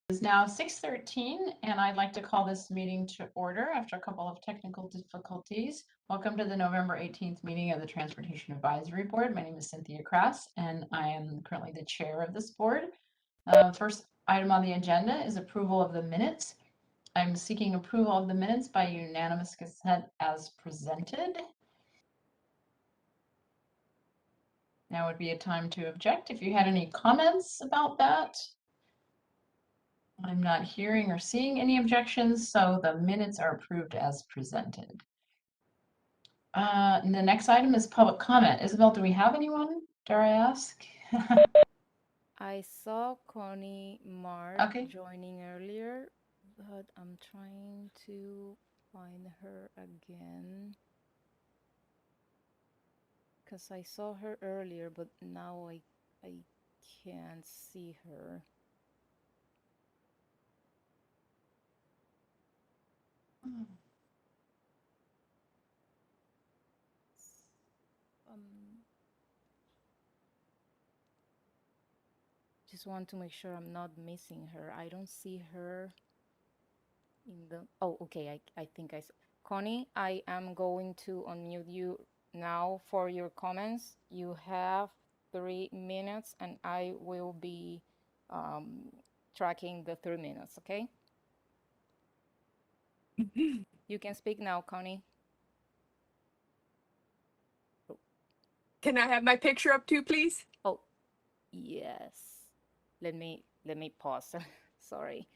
It is now 6:13, and I'd like to call this meeting to order after a couple of technical difficulties. Welcome to the November 18th meeting of the Transportation Advisory Board. My name is Cynthia Krass, and I am currently the chair of this board. First item on the agenda is approval of the minutes. I'm seeking approval of the minutes by unanimous consent as presented. Now would be a time to object if you had any comments about that. I'm not hearing or seeing any objections, so the minutes are approved as presented. And the next item is public comment. Isabel, do we have anyone, dare I ask? I saw Connie Mark Okay. joining earlier, but I'm trying to find her again. Because I saw her earlier, but now I can't see her. Just want to make sure I'm not missing her. I don't see her in the... Oh, okay, I think I saw. Connie, I am going to unmute you now for your comments. You have 3 minutes, and I will be tracking the 3 minutes, okay? You can speak now, Connie. Can I have my picture up too, please? Oh, yes. Let me pause. Sorry.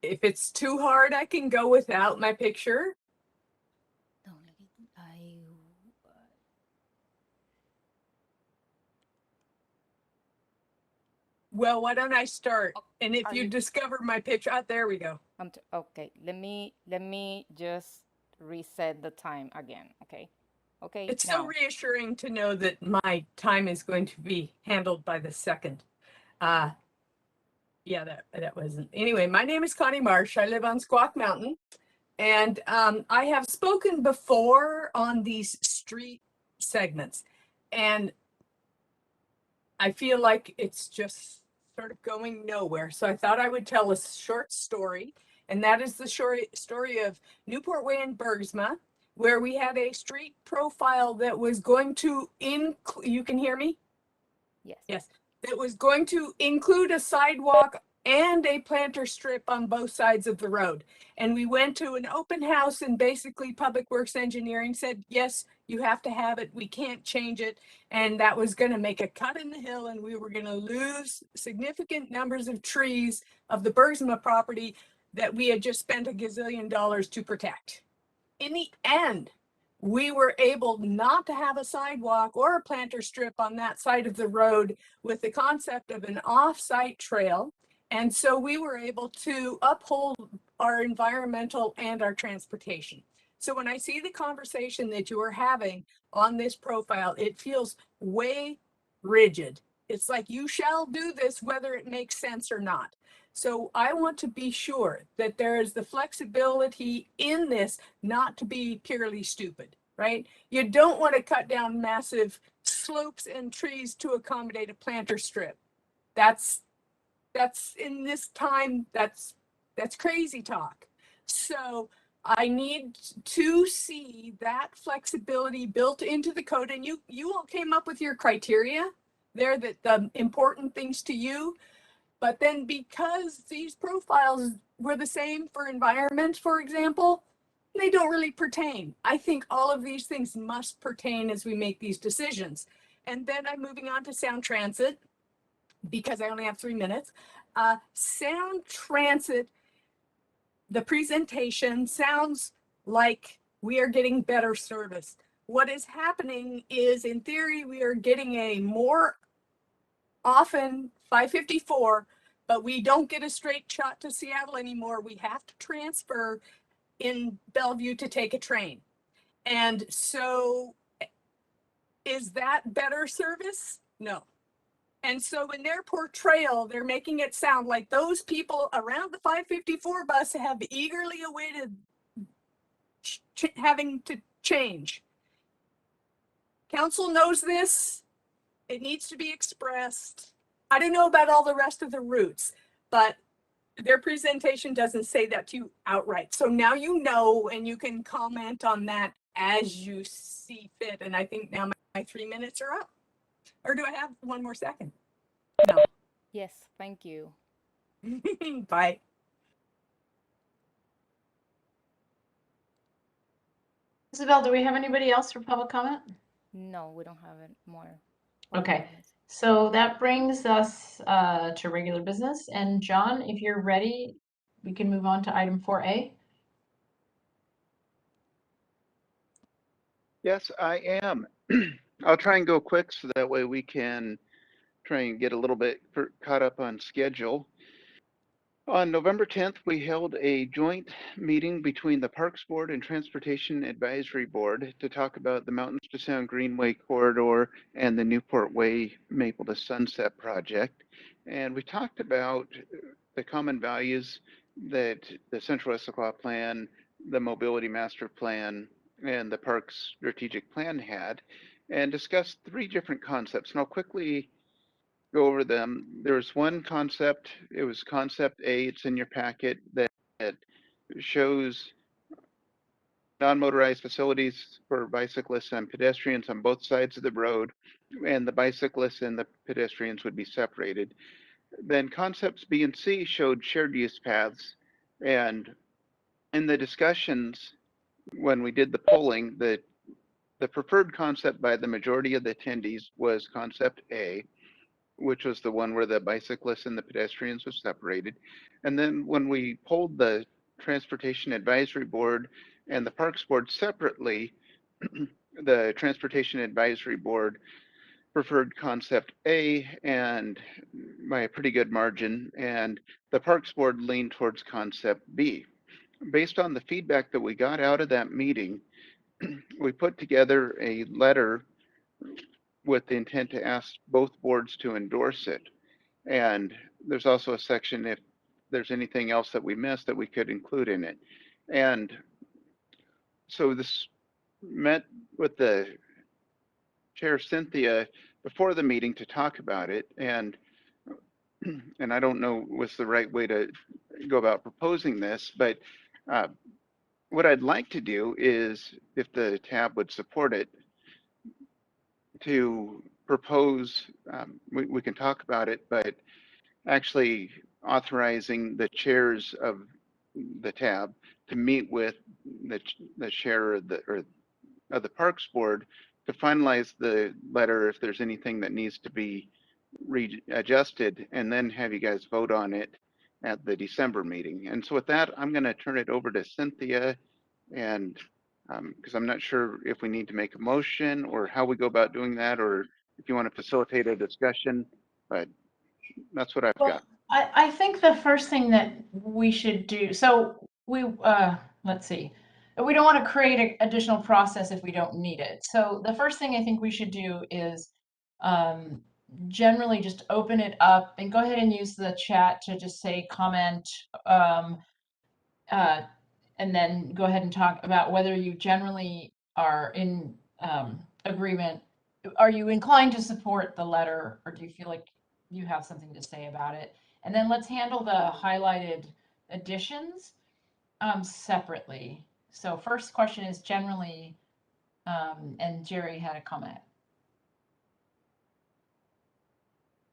If it's too hard, I can go without my picture. Well, why don't I start? And if you discover my picture, there we go. Okay, let me just reset the time again, okay? Okay, It's now. so reassuring to know that my time is going to be handled by the second. Yeah, that wasn't. Anyway, my name is Connie Marsh. I live on Squawk Mountain. And I have spoken before on these street segments. And I feel like it's just sort of going nowhere. So I thought I would tell a short story. And that is the story of Newport Way in Bergsma, where we had a street profile that was going to include, you can hear me? Yes. Yes. That was going to include a sidewalk and a planter strip on both sides of the road. And we went to an open house, and basically Public Works Engineering said, yes, you have to have it. We can't change it. And that was going to make a cut in the hill, and we were going to lose significant numbers of trees of the Bergsma property that we had just spent $1 gazillion to protect. In the end, we were able not to have a sidewalk or a planter strip on that side of the road with the concept of an off-site trail. And so we were able to uphold our environmental and our transportation. So when I see the conversation that you are having on this profile, it feels way rigid. It's like you shall do this whether it makes sense or not. So I want to be sure that there is the flexibility in this not to be purely stupid, right? You don't want to cut down massive slopes and trees to accommodate a planter strip. That's in this time, that's crazy talk. So I need to see that flexibility built into the code. And you all came up with your criteria there, that the important things to you. But then because these profiles were the same for environment, for example, they don't really pertain. I think all of these things must pertain as we make these decisions. And then I'm moving on to sound transit because I only have 3 minutes. Sound transit, the presentation sounds like we are getting better service. What is happening is, in theory, we are getting a more often 554, but we don't get a straight shot to Seattle anymore. We have to transfer in Bellevue to take a train. And so is that better service? No. And so in their portrayal, they're making it sound like those people around the 554 bus have eagerly awaited having to change. Council knows this. It needs to be expressed. I don't know about all the rest of the routes, but their presentation doesn't say that to you outright. So now you know, and you can comment on that as you see fit. And I think now my 3 minutes are up. Or do I have one more second? No. Yes, thank you. Bye. Isabel, do we have anybody else for public comment? No, we don't have it more. Okay, so that brings us to regular business. And John, if you're ready, we can move on to item 4A. Yes, I am. I'll try and go quick so that way we can try and get a little bit caught up on schedule. On November 10th, we held a joint meeting between the Parks Board and Transportation Advisory Board to talk about the Mountains to Sound Greenway Corridor and the Newport Way Maple to Sunset project. And we talked about the common values that the Central Issaquah Plan, the Mobility Master Plan, and the Parks Strategic Plan had, and discussed 3 different concepts. And I'll quickly go over them. There's one concept, it was concept A, it's in your packet, that shows non-motorized facilities for bicyclists and pedestrians on both sides of the road, and the bicyclists and the pedestrians would be separated. Then concepts B and C showed shared use paths, and in the discussions, when we did the polling, the preferred concept by the majority of the attendees was concept A, which was the one where the bicyclists and the pedestrians were separated. And then when we polled the Transportation Advisory Board and the Parks Board separately, the Transportation Advisory Board preferred concept A and by a pretty good margin, and the Parks Board leaned towards concept B. Based on the feedback that we got out of that meeting, we put together a letter with the intent to ask both boards to endorse it. And there's also a section if there's anything else that we missed that we could include in it. And so this met with the chair Cynthia before the meeting to talk about it. And I don't know what's the right way to go about proposing this, but what I'd like to do is, if the tab would support it, to propose, we can talk about it, but actually authorizing the chairs of the tab to meet with the chair of the Parks Board to finalize the letter if there's anything that needs to be readjusted, and then have you guys vote on it at the December meeting. And so with that, I'm going to turn it over to Cynthia, and because I'm not sure if we need to make a motion or how we go about doing that, or if you want to facilitate a discussion, but that's what I've Well, got. I think the first thing that we should do, so we, let's see, we don't want to create an additional process if we don't need it. So the first thing I think we should do is generally just open it up and go ahead and use the chat to just say comment, and then go ahead and talk about whether you generally are in agreement. Are you inclined to support the letter, or do you feel like you have something to say about it? And then let's handle the highlighted additions separately. So first question is generally, and Jerry had a comment.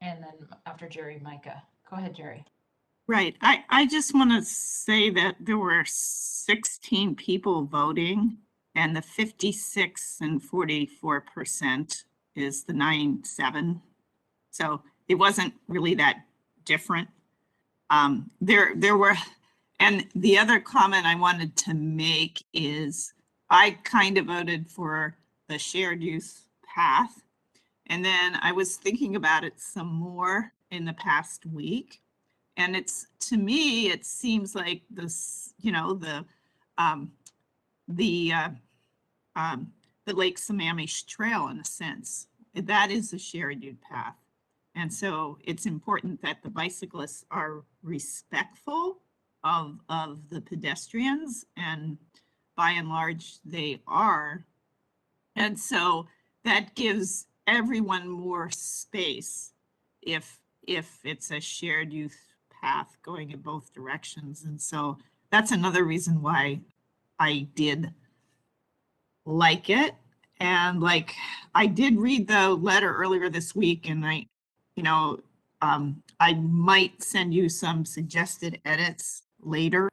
And then after Jerry, Micah. Go ahead, Jerry. Right. I just want to say that there were 16 people voting, and the 56 and 44% is the 9-7. So it wasn't really that different. There were, and the other comment I wanted to make is I kind of voted for the shared use path. And then I was thinking about it some more in the past week. And it's, to me, it seems like this, you know, the Lake Sammamish Trail, in a sense, that is a shared use path. And so it's important that the bicyclists are respectful of the pedestrians, and by and large, they are. And so that gives everyone more space if it's a shared use path going in both directions. And so that's another reason why I did like it. And like, I did read the letter earlier this week, and I might send you some suggested edits later,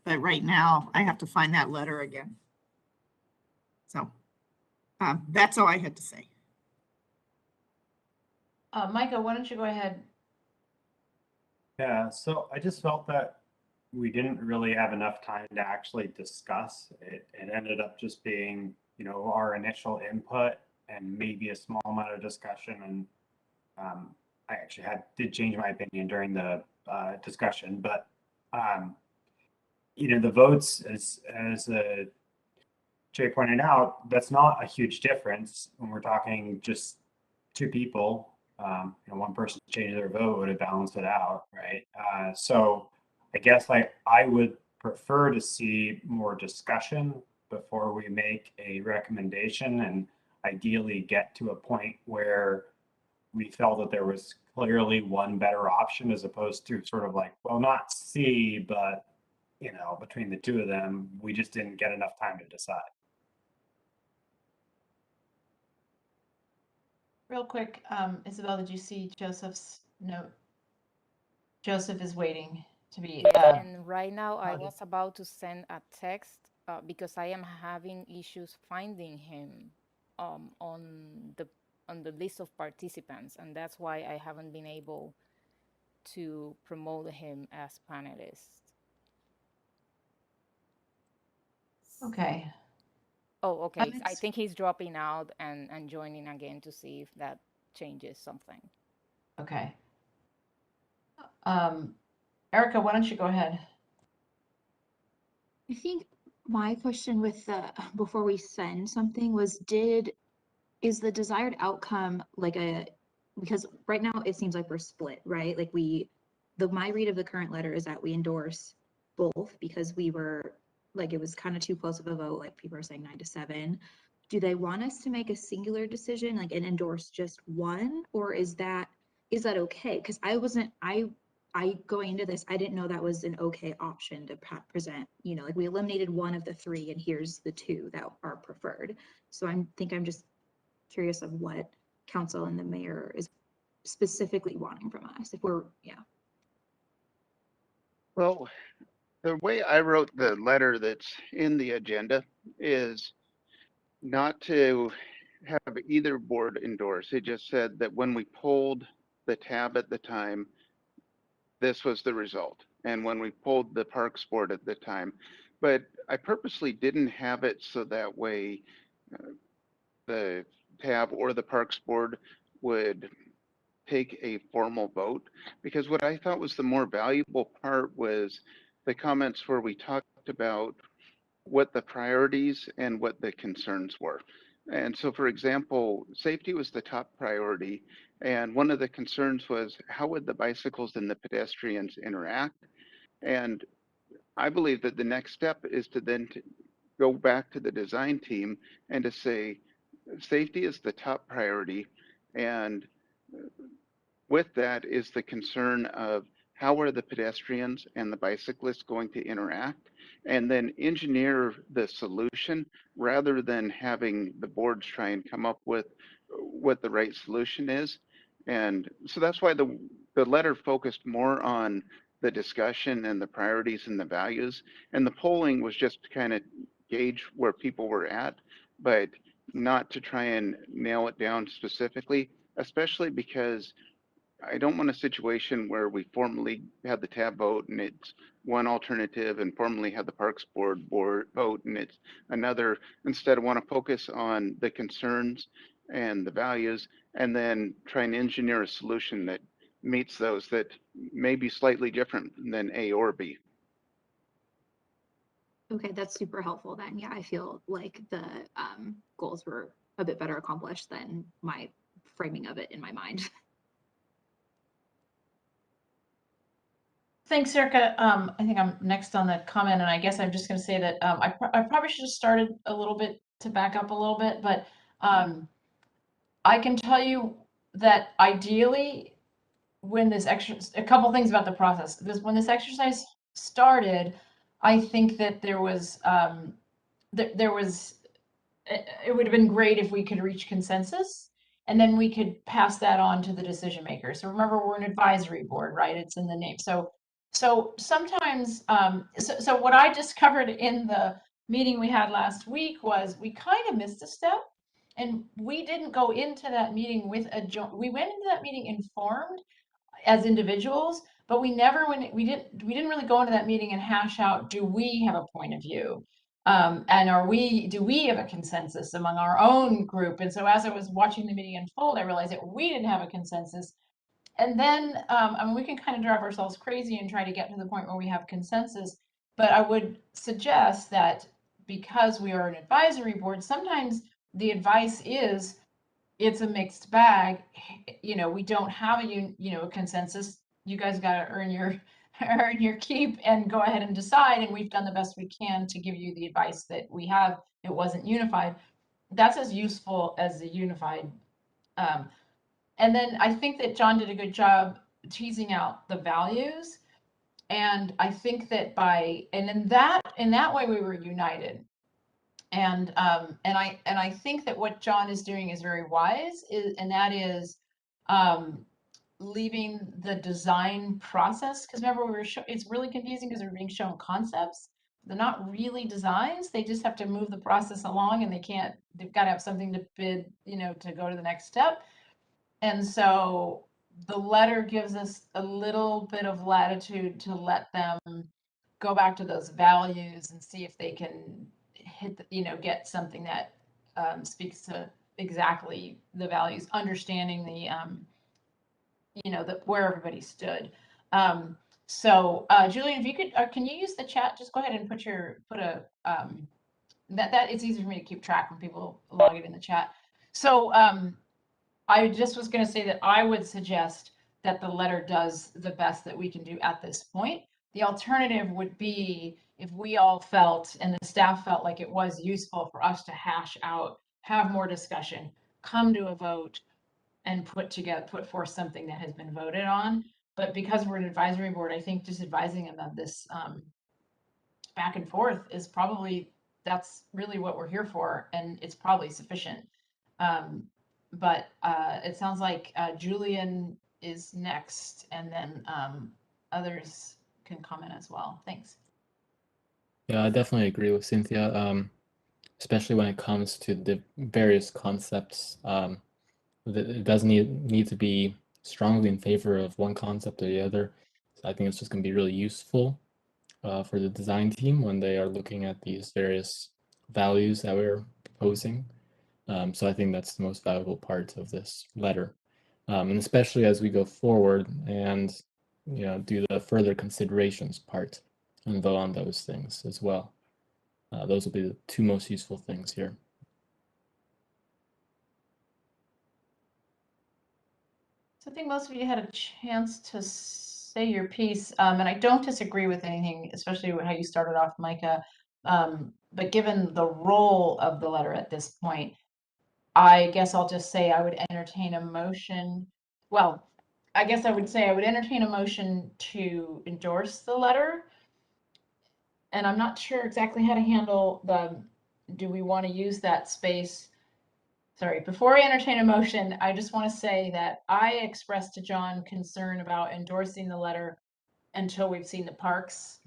but right now I have to find that letter again. So that's all I had to say. Micah, why don't you go ahead? Yeah, so I just felt that we didn't really have enough time to actually discuss it. It ended up just being, our initial input and maybe a small amount of discussion. And I actually did change my opinion during the discussion, but the votes, as Jay pointed out, that's not a huge difference when we're talking just two people. One person changing their vote would have balanced it out, right? So I guess I would prefer to see more discussion before we make a recommendation, and ideally get to a point where we felt that there was clearly one better option, as opposed to sort of well, not C, but between the two of them, we just didn't get enough time to decide. Real quick, Isabel, did you see Joseph's note? Joseph is waiting to be. Yes, and right now I okay. was about to send a text because I am having issues finding him on the list of participants, and that's why I haven't been able to promote him as panelist. Okay. Oh, okay. I think he's dropping out and joining again to see if that changes something. Okay. Erica, why don't you go ahead? I think my question with before we send something was, is the desired outcome because right now it seems like we're split, right? Like my read of the current letter is that we endorse both because we were it was kind of too close of a vote, like people are saying 9-7. Do they want us to make a singular decision, and endorse just one, or is that okay? Because I going into this, I didn't know that was an okay option to present, we eliminated one of the three and here's the two that are preferred. So I'm just curious of what council and the mayor is specifically wanting from us, if we're, Well, the way I wrote the letter that's in the agenda is not to have either board endorse. It just said that when we pulled the tab at the time, this was the result. And when we pulled the Parks Board at the time, but I purposely didn't have it so that way the tab or the Parks Board would take a formal vote, because what I thought was the more valuable part was the comments where we talked about what the priorities and what the concerns were. And so, for example, safety was the top priority. And one of the concerns was, how would the bicycles and the pedestrians interact? And I believe that the next step is to then go back to the design team and to say, safety is the top priority. And with that is the concern of, how are the pedestrians and the bicyclists going to interact, and then engineer the solution rather than having the boards try and come up with what the right solution is. And so that's why the letter focused more on the discussion and the priorities and the values, and the polling was just to kind of gauge where people were at, but not to try and nail it down specifically, especially because I don't want a situation where we formally had the tab vote and it's one alternative, and formally had the Parks Board vote and it's another. Instead, I want to focus on the concerns and the values, and then try and engineer a solution that meets those, that may be slightly different than A or B. okay, that's super helpful then. Yeah, I feel like the goals were a bit better accomplished than my framing of it in my mind. Thanks, Erica. I think I'm next on the comment, and I guess I'm just going to say that I probably should have started a little bit to back up a little bit, but I can tell you that ideally, when this a couple things about the process. When this exercise started, I think that there was it would have been great if we could reach consensus, and then we could pass that on to the decision maker. So remember, we're an advisory board, right? It's in the name. So sometimes, so what I discovered in the meeting we had last week was we kind of missed a step, and we didn't go into that meeting with we went into that meeting informed as individuals, but we never, when we didn't really go into that meeting and hash out, do we have a point of view? And do we have a consensus among our own group? And so as I was watching the meeting unfold, I realized that we didn't have a consensus. And then, I mean, we can kind of drive ourselves crazy and try to get to the point where we have consensus. But I would suggest that because we are an advisory board, sometimes the advice is it's a mixed bag. You know, we don't have a consensus. You guys got to earn your earn your keep and go ahead and decide. And we've done the best we can to give you the advice that we have. It wasn't unified. That's as useful as the unified. And then I think that John did a good job teasing out the values. And I think that in that way we were united. And I think that what John is doing is very wise, and that is leaving the design process. Because remember, it's really confusing because we're being shown concepts. They're not really designs. They just have to move the process along, and they've got to have something to bid, to go to the next step. And so the letter gives us a little bit of latitude to let them go back to those values and see if they can get something that speaks to exactly the values, understanding where everybody stood. So Julian, if you could, can you use the chat? Just go ahead and put that it's easy for me to keep track when people log it in the chat. So I just was going to say that I would suggest that the letter does the best that we can do at this point. The alternative would be if we all felt and the staff felt like it was useful for us to hash out, have more discussion, come to a vote, and put forth something that has been voted on. But because we're an advisory board, I think just advising them of this back and forth is that's really what we're here for, and it's probably sufficient. But it sounds like Julian is next, and then others can comment as well. Thanks. Yeah, I definitely agree with Cynthia, especially when it comes to the various concepts. It doesn't need to be strongly in favor of one concept or the other. So I think it's just going to be really useful for the design team when they are looking at these various values that we're proposing. So I think that's the most valuable part of this letter. And especially as we go forward and do the further considerations part and vote on those things as well. Those will be the two most useful things here. So I think most of you had a chance to say your piece, and I don't disagree with anything, especially how you started off, Micah. But given the role of the letter at this point, I guess I'll just say I would entertain a motion. Well, I guess I would say I would entertain a motion to endorse the letter. And I'm not sure exactly how to handle do we want to use that space? Sorry, before I entertain a motion, I just want to say that I expressed to John concern about endorsing the letter until we've seen the parks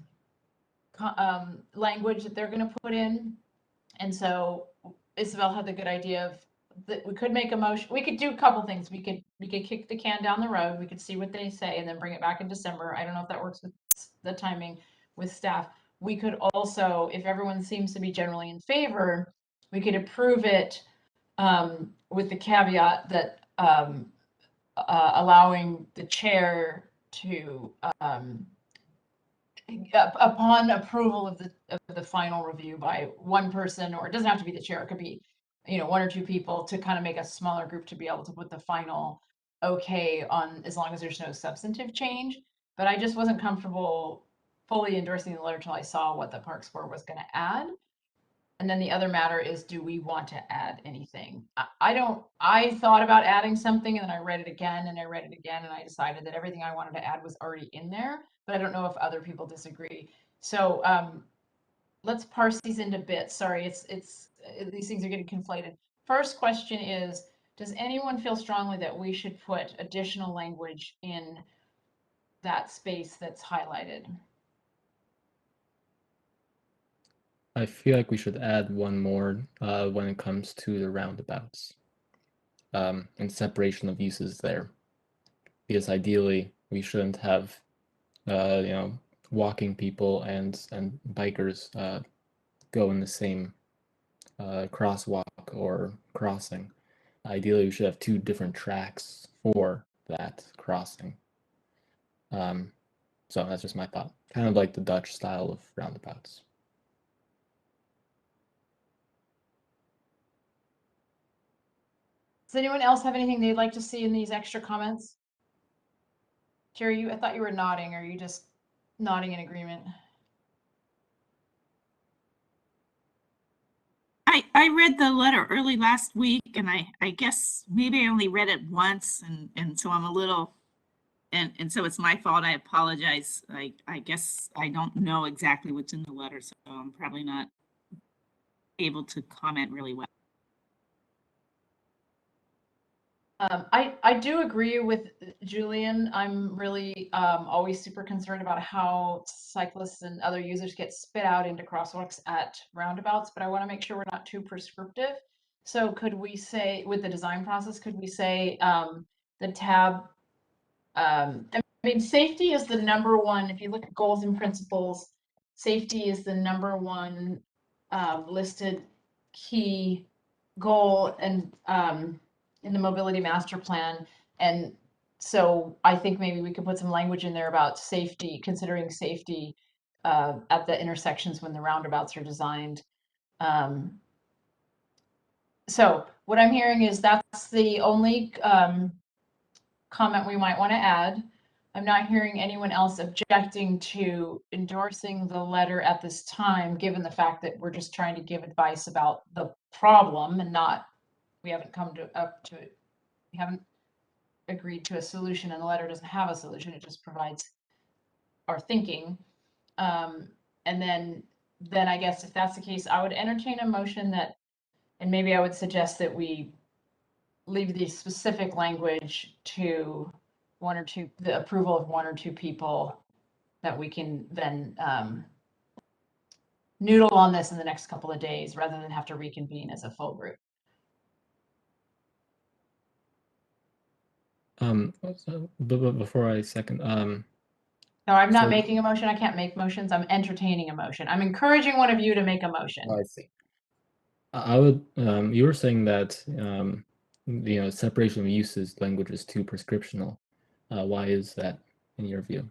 language that they're going to put in. And so Isabel had the good idea of that we could make a motion. We could do a couple things. We could kick the can down the road. We could see what they say and then bring it back in December. I don't know if that works with the timing with staff. We could also, if everyone seems to be generally in favor, we could approve it with the caveat that allowing the chair to upon approval of the final review by one person, or it doesn't have to be the chair, it could be one or two people, to kind of make a smaller group to be able to put the final okay on, as long as there's no substantive change. but I just wasn't comfortable fully endorsing the letter till I saw what the Parks Board was going to add. And then the other matter is, do we want to add anything? I thought about adding something, and then I read it again and I read it again, and I decided that everything I wanted to add was already in there, but I don't know if other people disagree. So let's parse these into bits. Sorry, these things are getting conflated. First question is, does anyone feel strongly that we should put additional language in that space that's highlighted? I feel like we should add one more when it comes to the roundabouts and separation of uses there, because ideally we shouldn't have walking people and bikers go in the same crosswalk or crossing. Ideally, we should have two different tracks for that crossing. So that's just my thought. Kind of like the Dutch style of roundabouts. Does anyone else have anything they'd like to see in these extra comments? Jerry, I thought you were nodding. Or are you just nodding in agreement? I read the letter early last week, and I guess maybe I only read it once, and so I'm a little, and so it's my fault. I apologize. I guess I don't know exactly what's in the letter, so I'm probably not able to comment really well. I do agree with Julian. I'm really always super concerned about how cyclists and other users get spit out into crosswalks at roundabouts, but I want to make sure we're not too prescriptive. So could we say, with the design process, could we say the tab, I mean, safety is the number one, if you look at goals and principles, safety is the number one listed key goal and in the mobility master plan. And so I think maybe we could put some language in there about safety, considering safety at the intersections when the roundabouts are designed. So what I'm hearing is that's the only comment we might want to add. I'm not hearing anyone else objecting to endorsing the letter at this time, given the fact that we're just trying to give advice about the problem and not, we haven't come up to it. We haven't agreed to a solution, and the letter doesn't have a solution. It just provides our thinking. And then I guess if that's the case, I would entertain a motion that, and maybe I would suggest that we leave the specific language to one or two, the approval of one or two people, that we can then noodle on this in the next couple of days rather than have to reconvene as a full group. But before I second, No, I'm not So- making a motion. I can't make motions. I'm entertaining a motion. I'm encouraging one of you to make a motion. I see. I would. You were saying that separation of uses language is too prescriptional. Why is that in your view?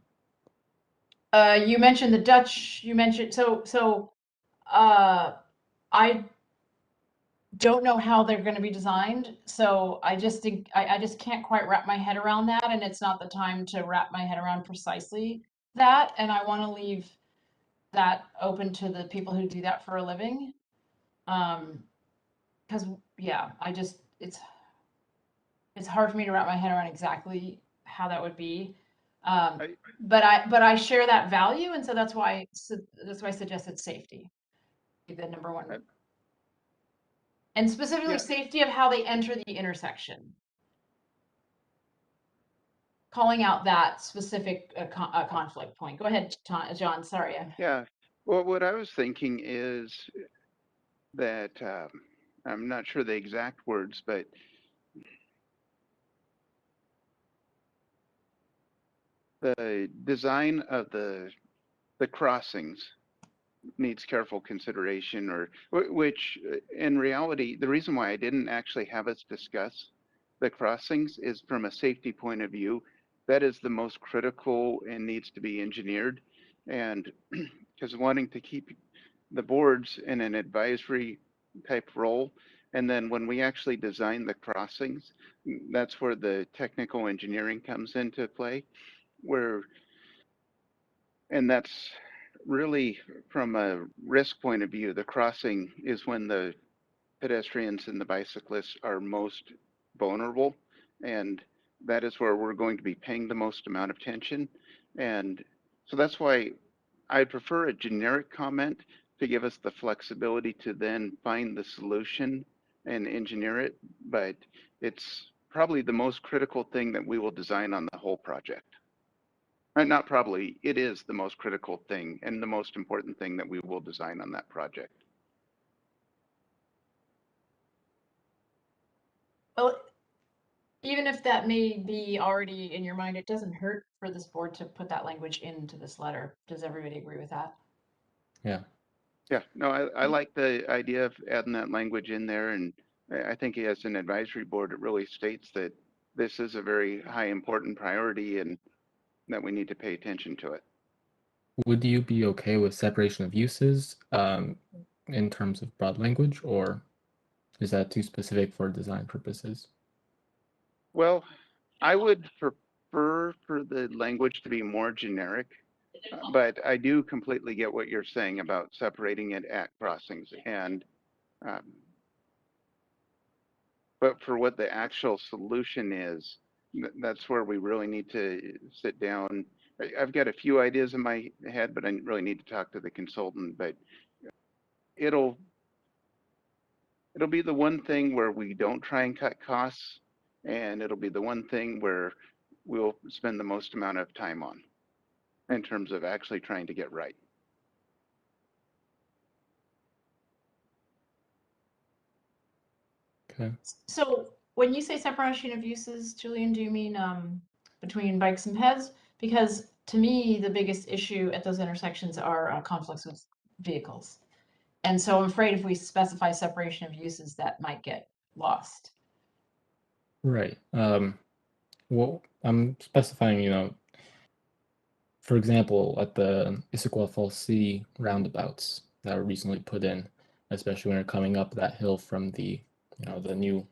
You mentioned the Dutch. You mentioned I don't know how they're going to be designed, so I just think I just can't quite wrap my head around that, and it's not the time to wrap my head around precisely that, and I want to leave that open to the people who do that for a living. Because yeah, it's hard for me to wrap my head around exactly how that would be. But I share that value, and so that's why I suggested safety be the number one. And specifically Yeah. safety of how they enter the intersection. Calling out that specific conflict point. Go ahead, John, sorry. Yeah. Well, what I was thinking is that I'm not sure the exact words, but the design of the crossings needs careful consideration, or which in reality, the reason why I didn't actually have us discuss the crossings is from a safety point of view. That is the most critical and needs to be engineered. And because wanting to keep the boards in an advisory type role, and then when we actually design the crossings, that's where the technical engineering comes into play, where And that's really from a risk point of view, the crossing is when the pedestrians and the bicyclists are most vulnerable. And that is where we're going to be paying the most amount of attention. And so that's why I prefer a generic comment to give us the flexibility to then find the solution and engineer it. But it's probably the most critical thing that we will design on the whole project. Not probably, it is the most critical thing and the most important thing that we will design on that project. Well, even if that may be already in your mind, it doesn't hurt for this board to put that language into this letter. Does everybody agree with that? Yeah. Yeah, no, I like the idea of adding that language in there. And I think as an advisory board, it really states that this is a very high important priority and that we need to pay attention to it. Would you be okay with separation of uses in terms of broad language, or is that too specific for design purposes? Well, I would prefer for the language to be more generic, but I do completely get what you're saying about separating it at crossings. And but for what the actual solution is, that's where we really need to sit down. I've got a few ideas in my head, but I really need to talk to the consultant. But it'll be the one thing where we don't try and cut costs, and it'll be the one thing where we'll spend the most amount of time on in terms of actually trying to get right. Okay. So when you say separation of uses, Julian, do you mean between bikes and peds? Because to me, the biggest issue at those intersections are conflicts with vehicles. And so I'm afraid if we specify separation of uses, that might get lost. Right. Well, I'm specifying, for example, at the Issaquah Falls City roundabouts that were recently put in, especially when you're coming up that hill from the new,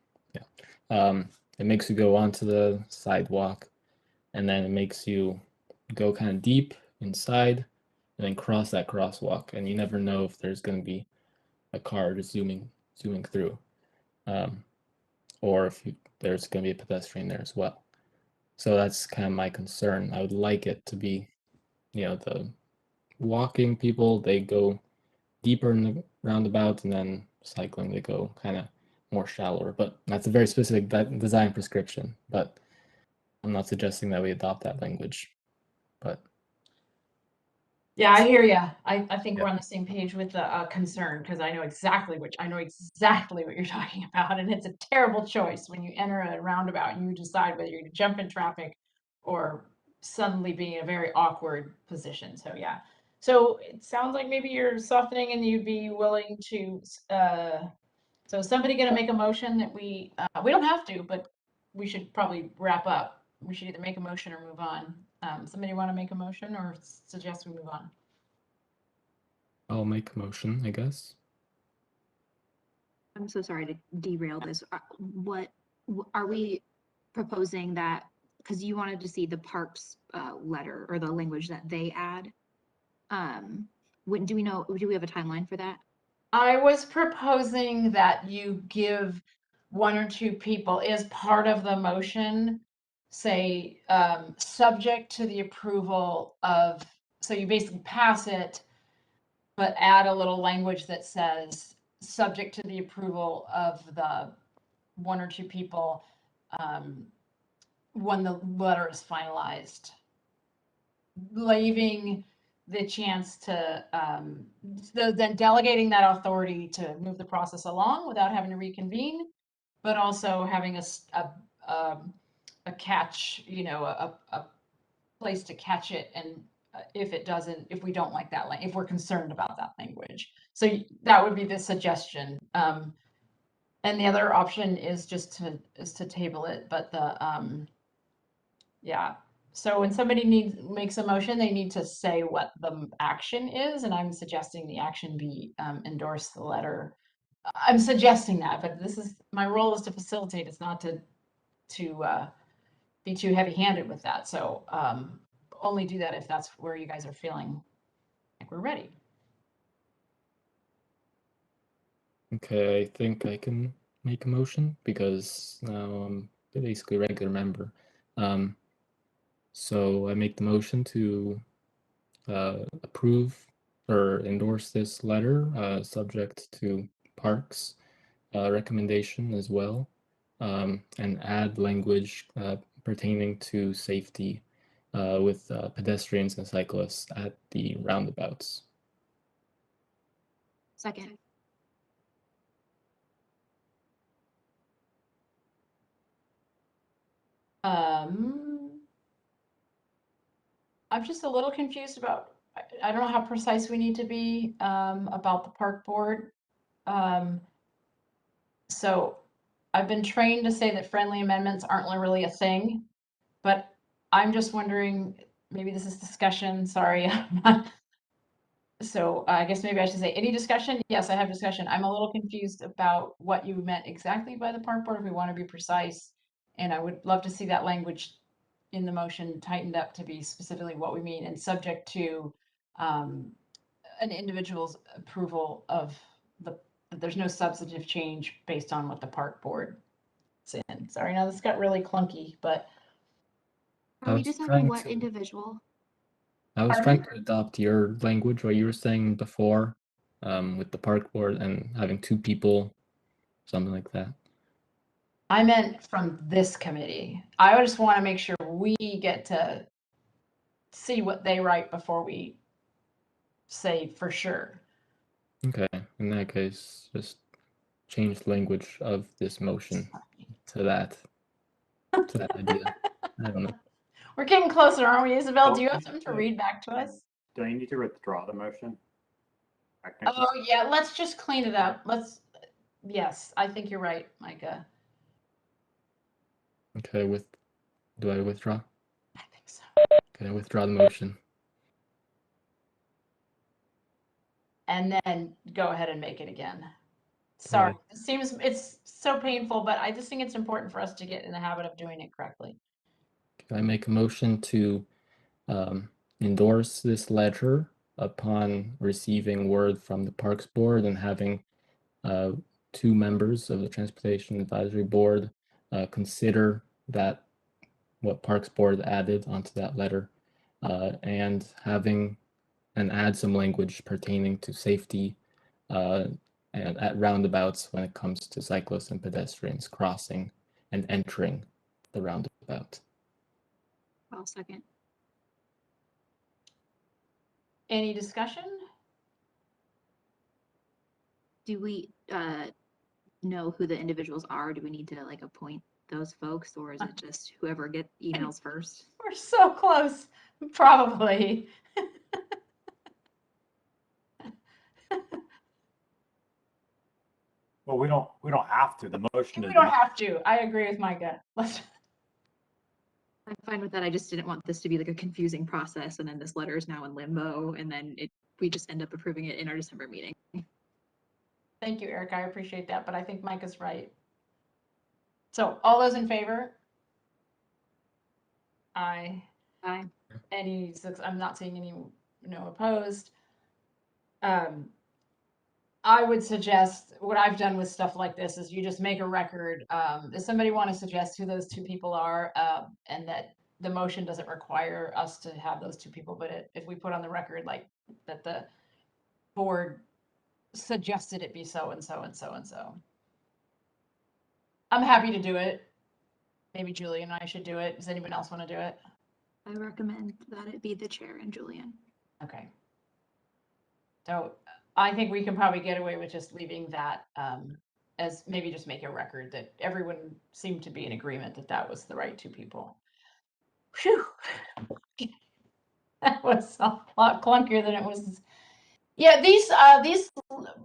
it makes you go onto the sidewalk, and then it makes you go kind of deep inside and then cross that crosswalk, and you never know if there's going to be a car just zooming through, or if there's going to be a pedestrian there as well. So that's kind of my concern. I would like it to be, the walking people, they go deeper in the roundabout, and then cycling, they go kind of more shallower. But that's a very specific design prescription. But I'm not suggesting that we adopt that language. But Yeah, I hear you. I think Yeah. we're on the same page with the concern, because I know exactly what you're talking about, and it's a terrible choice when you enter a roundabout and you decide whether you're going to jump in traffic or suddenly be in a very awkward position. So yeah. So it sounds like maybe you're softening and you'd be willing to. So is somebody going to make a motion that we don't have to, but we should probably wrap up. We should either make a motion or move on. Somebody want to make a motion or suggest we move on? I'll make a motion, I guess. I'm so sorry to derail this. Are we proposing that, because you wanted to see the parks letter or the language that they add? Do we have a timeline for that? I was proposing that you give one or two people as part of the motion, say, subject to the approval of, so you basically pass it, but add a little language that says, subject to the approval of the one or two people, when the letter is finalized, leaving the chance to, then delegating that authority to move the process along without having to reconvene, but also having a catch, a place to catch it. And if we don't like that, if we're concerned about that language. So that would be the suggestion. And the other option is just to table it, but yeah. So when somebody makes a motion, they need to say what the action is, and I'm suggesting the action be endorse the letter. I'm suggesting that, but my role is to facilitate. It's not to be too heavy-handed with that. So only do that if that's where you guys are feeling like we're ready. Okay, I think I can make a motion because now I'm basically a regular member. So I make the motion to approve or endorse this letter, subject to Parks recommendation as well, and add language pertaining to safety with pedestrians and cyclists at the roundabouts. Second. I'm just a little confused about, I don't know how precise we need to be about the park board. So I've been trained to say that friendly amendments aren't really a thing, but I'm just wondering, maybe this is discussion, sorry. So I guess maybe I should say, any discussion? Yes, I have discussion. I'm a little confused about what you meant exactly by the park board, if we want to be precise. And I would love to see that language in the motion tightened up to be specifically what we mean and subject to an individual's approval of there's no substantive change based on what the park board is in. Sorry, now this got really clunky, but I Are we was just having trying what to- individual? I was Pardon? trying to adopt your language, what you were saying before, with the park board and having 2 people, something like that. I meant from this committee. I just want to make sure we get to see what they write before we say for sure. Okay, in that case, just change the language of this motion to that idea. I don't know. We're getting closer, aren't we, Isabel? Well, Do you have something to read back to us? Do you need to withdraw the motion? Technically? Oh, yeah, let's just clean it up. Yes, I think you're right, Micah. Okay, do I withdraw? I think so. Can I withdraw the motion? And then go ahead and make it again. Sorry, Right. it's so painful, but I just think it's important for us to get in the habit of doing it correctly. Can I make a motion to endorse this letter upon receiving word from the Parks Board and having 2 members of the Transportation Advisory Board consider that what Parks Board added onto that letter, and add some language pertaining to safety and at roundabouts when it comes to cyclists and pedestrians crossing and entering the roundabout. I'll second. Any discussion? Do we know who the individuals are? Do we need to like appoint those folks, or is it just whoever get emails first? We're so close, probably. Well, we don't have to. The motion We is. don't have to. I agree with Micah. Let's. I'm fine with that. I just didn't want this to be like a confusing process, and then this letter is now in limbo, and then we just end up approving it in our December meeting. Thank you, Eric. I appreciate that, but I think Micah's right. So all those in favor? Aye. Aye. I'm not seeing any, opposed. I would suggest, what I've done with stuff like this is you just make a record. Does somebody want to suggest who those 2 people are? And that the motion doesn't require us to have those 2 people, but if we put on the record, like that the board suggested it be so and so and so and so. I'm happy to do it. Maybe Julie and I should do it. Does anyone else want to do it? I recommend that it be the chair and Julian. Okay. So I think we can probably get away with just leaving that as maybe just make a record that everyone seemed to be in agreement that that was the right 2 people. Phew. That was a lot clunkier than it was. Yeah, these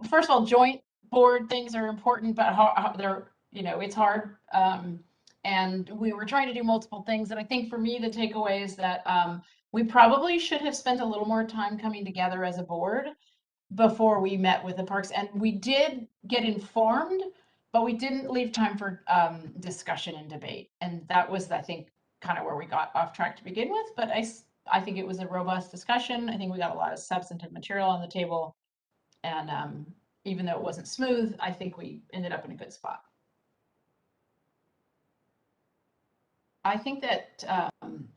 first of all, joint board things are important, but how they're, it's hard. And we were trying to do multiple things. And I think for me, the takeaway is that we probably should have spent a little more time coming together as a board before we met with the parks. And we did get informed, but we didn't leave time for discussion and debate. And that was, I think, kind of where we got off track to begin with. But I think it was a robust discussion. I think we got a lot of substantive material on the table. And even though it wasn't smooth, I think we ended up in a good spot. I think that,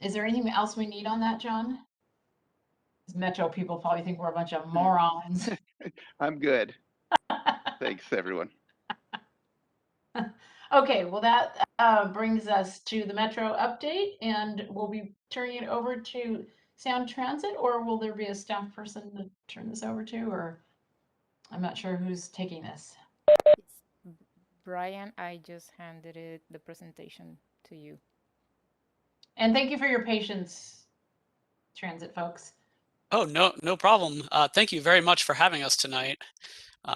is there anything else we need on that, John? Metro people probably think we're a bunch of morons. I'm good. Thanks, everyone. Okay, well, that brings us to the Metro update, and we'll be turning it over to Sound Transit, or will there be a staff person to turn this over to, or I'm not sure who's taking this. It's Brian, I just handed the presentation to you. And thank you for your patience, transit folks. Oh, no problem. Thank you very much for having us tonight.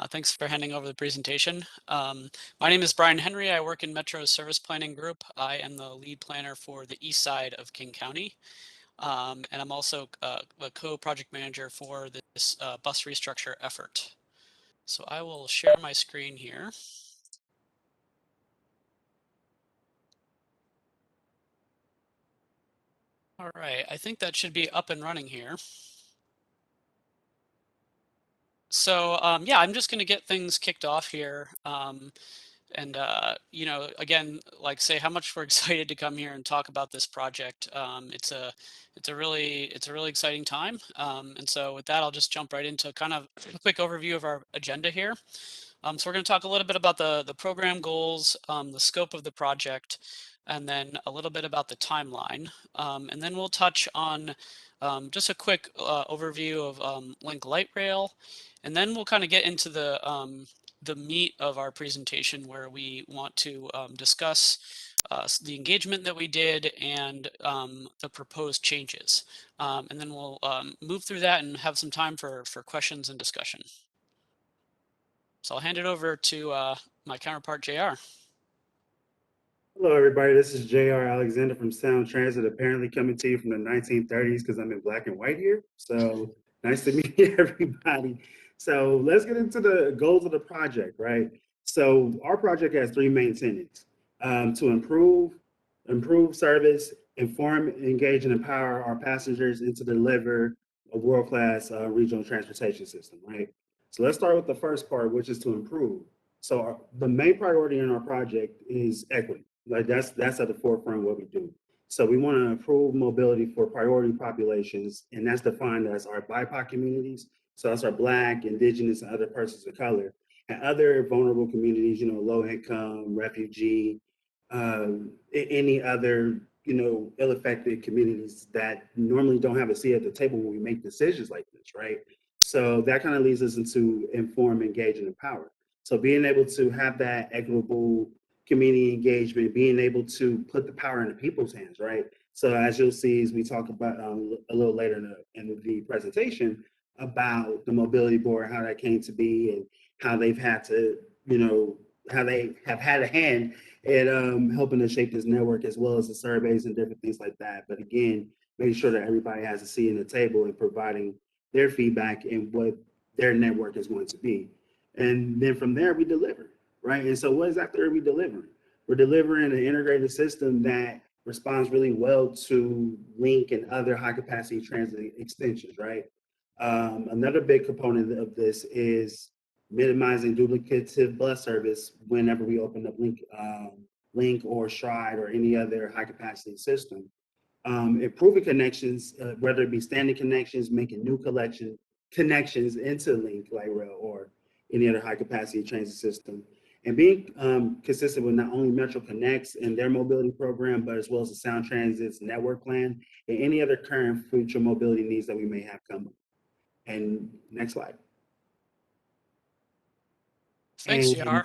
Thanks for handing over the presentation. My name is Brian Henry. I work in Metro's Service Planning Group. I am the lead planner for the east side of King County. And I'm also a co-project manager for this bus restructure effort. So I will share my screen here. All right, I think that should be up and running here. So yeah, I'm just going to get things kicked off here. And you know, again, like say how much we're excited to come here and talk about this project. It's a really exciting time. And so with that, I'll just jump right into kind of a quick overview of our agenda here. So we're going to talk a little bit about the program goals, the scope of the project, and then a little bit about the timeline. And then we'll touch on just a quick overview of Link Light Rail, and then we'll kind of get into the meat of our presentation, where we want to discuss the engagement that we did and the proposed changes. And then we'll move through that and have some time for questions and discussion. So I'll hand it over to my counterpart, JR. Hello, everybody. This is J.R. Alexander from Sound Transit, apparently coming to you from the 1930s because I'm in black and white here. So nice to meet everybody. So let's get into the goals of the project, right? So our project has three main tenets: to improve service, inform, engage, and empower our passengers, and to deliver a world-class regional transportation system, right? So let's start with the first part, which is to improve. So the main priority in our project is equity. Like that's at the forefront of what we do. So we want to improve mobility for priority populations, and that's defined as our BIPOC communities. So that's our Black, Indigenous, and other persons of color, and other vulnerable communities. You know, low income, refugee, any other ill-affected communities that normally don't have a seat at the table when we make decisions like this, right? So that kind of leads us into inform, engage, and empower. So being able to have that equitable community engagement, being able to put the power in the people's hands, right? So as you'll see, as we talk about a little later in the presentation about the mobility board, how that came to be, and how they've had to, how they have had a hand in helping to shape this network, as well as the surveys and different things like that. But again, making sure that everybody has a seat in the table and providing their feedback and what their network is going to be. And then from there, we deliver, right? And so what exactly are we delivering? We're delivering an integrated system that responds really well to Link and other high capacity transit extensions, right? Another big component of this is minimizing duplicative bus service whenever we open up Link or Stride or any other high capacity system. Improving connections, whether it be standing connections, making new connections into Link, Light Rail, or any other high capacity transit system, and being consistent with not only Metro Connects and their mobility program, but as well as the Sound Transit's network plan and any other current future mobility needs that we may have coming. And next slide. Thanks, JR.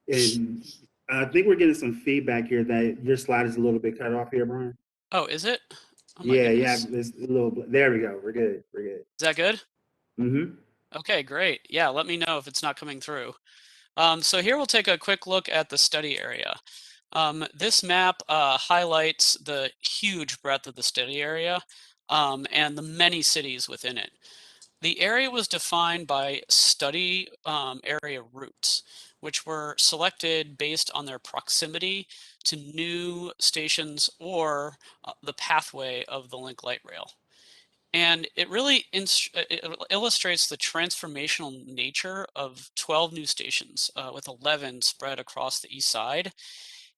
And I think we're getting some feedback here that your slide is a little bit cut off here, Brian. Oh, is it? Oh, yeah, it's a little. There we go. We're good. Is that good? Mm-hmm. Okay, great. Yeah, let me know if it's not coming through. So here we'll take a quick look at the study area. This map highlights the huge breadth of the study area and the many cities within it. The area was defined by study area routes, which were selected based on their proximity to new stations or the pathway of the Link Light Rail. And it really it illustrates the transformational nature of 12 new stations, with 11 spread across the east side,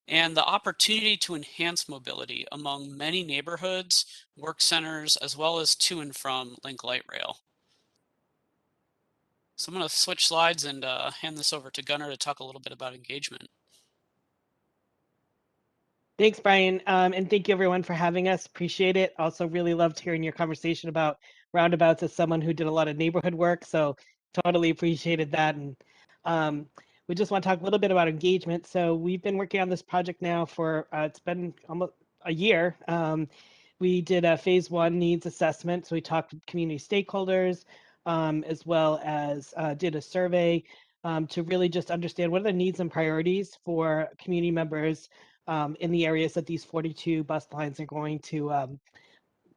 and the opportunity to enhance mobility among many neighborhoods, work centers, as well as to and from Link Light Rail. So I'm going to switch slides and hand this over to Gunnar to talk a little bit about engagement. Thanks, Brian. And thank you everyone for having us. Appreciate it. Also really loved hearing your conversation about roundabouts as someone who did a lot of neighborhood work. So totally appreciated that. And we just want to talk a little bit about engagement. So we've been working on this project now for, it's been almost a year. We did a phase 1 needs assessment. So we talked with community stakeholders, as well as did a survey to really just understand what are the needs and priorities for community members in the areas that these 42 bus lines are going to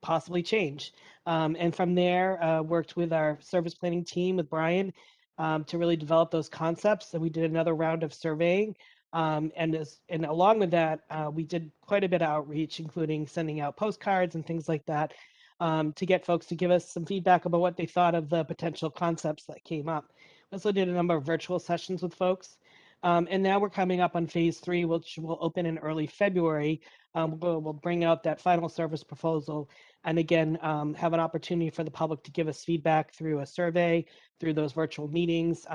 possibly change. And from there, worked with our service planning team with Brian to really develop those concepts. So we did another round of surveying. And along with that, we did quite a bit of outreach, including sending out postcards and things like that to get folks to give us some feedback about what they thought of the potential concepts that came up. We also did a number of virtual sessions with folks. And now we're coming up on phase 3, which will open in early February. We'll bring out that final service proposal and again, have an opportunity for the public to give us feedback through a survey, through those virtual meetings.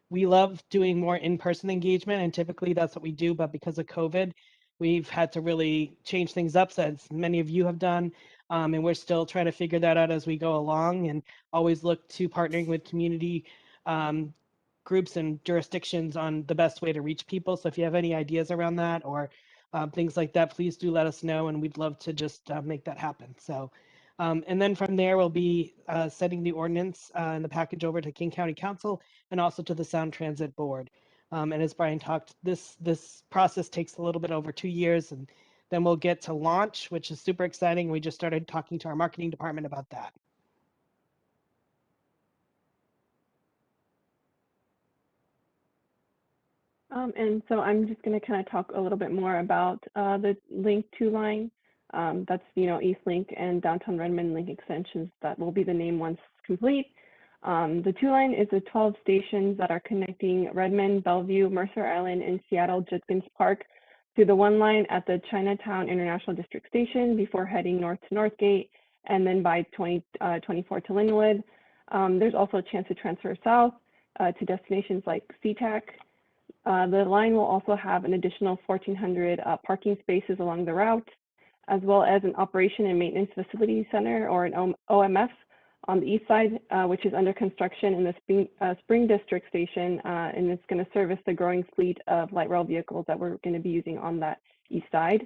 We love doing more in-person engagement, and typically that's what we do, but because of COVID, we've had to really change things up, as many of you have done, and we're still trying to figure that out as we go along, and always look to partnering with community groups and jurisdictions on the best way to reach people. So if you have any ideas around that or things like that, please do let us know, and we'd love to just make that happen. So, and then from there, we'll be sending the ordinance and the package over to King County Council and also to the Sound Transit Board. And as Brian talked, this process takes a little bit over 2 years, and then we'll get to launch, which is super exciting. We just started talking to our marketing department about that. And so I'm just going to kind of talk a little bit more about the Link 2 line. That's, East Link and Downtown Redmond Link extensions. That will be the name once complete. The 2 line is the 12 stations that are connecting Redmond, Bellevue, Mercer Island, and Seattle Judkins Park to the 1 line at the Chinatown International District Station before heading north to Northgate, and then by 2024 to Linwood. There's also a chance to transfer south to destinations like SeaTac. The line will also have an additional 1,400 parking spaces along the route, as well as an Operation and Maintenance Facility Center, or an OMF, on the east side, which is under construction in the Spring District Station, and it's going to service the growing fleet of light rail vehicles that we're going to be using on that east side.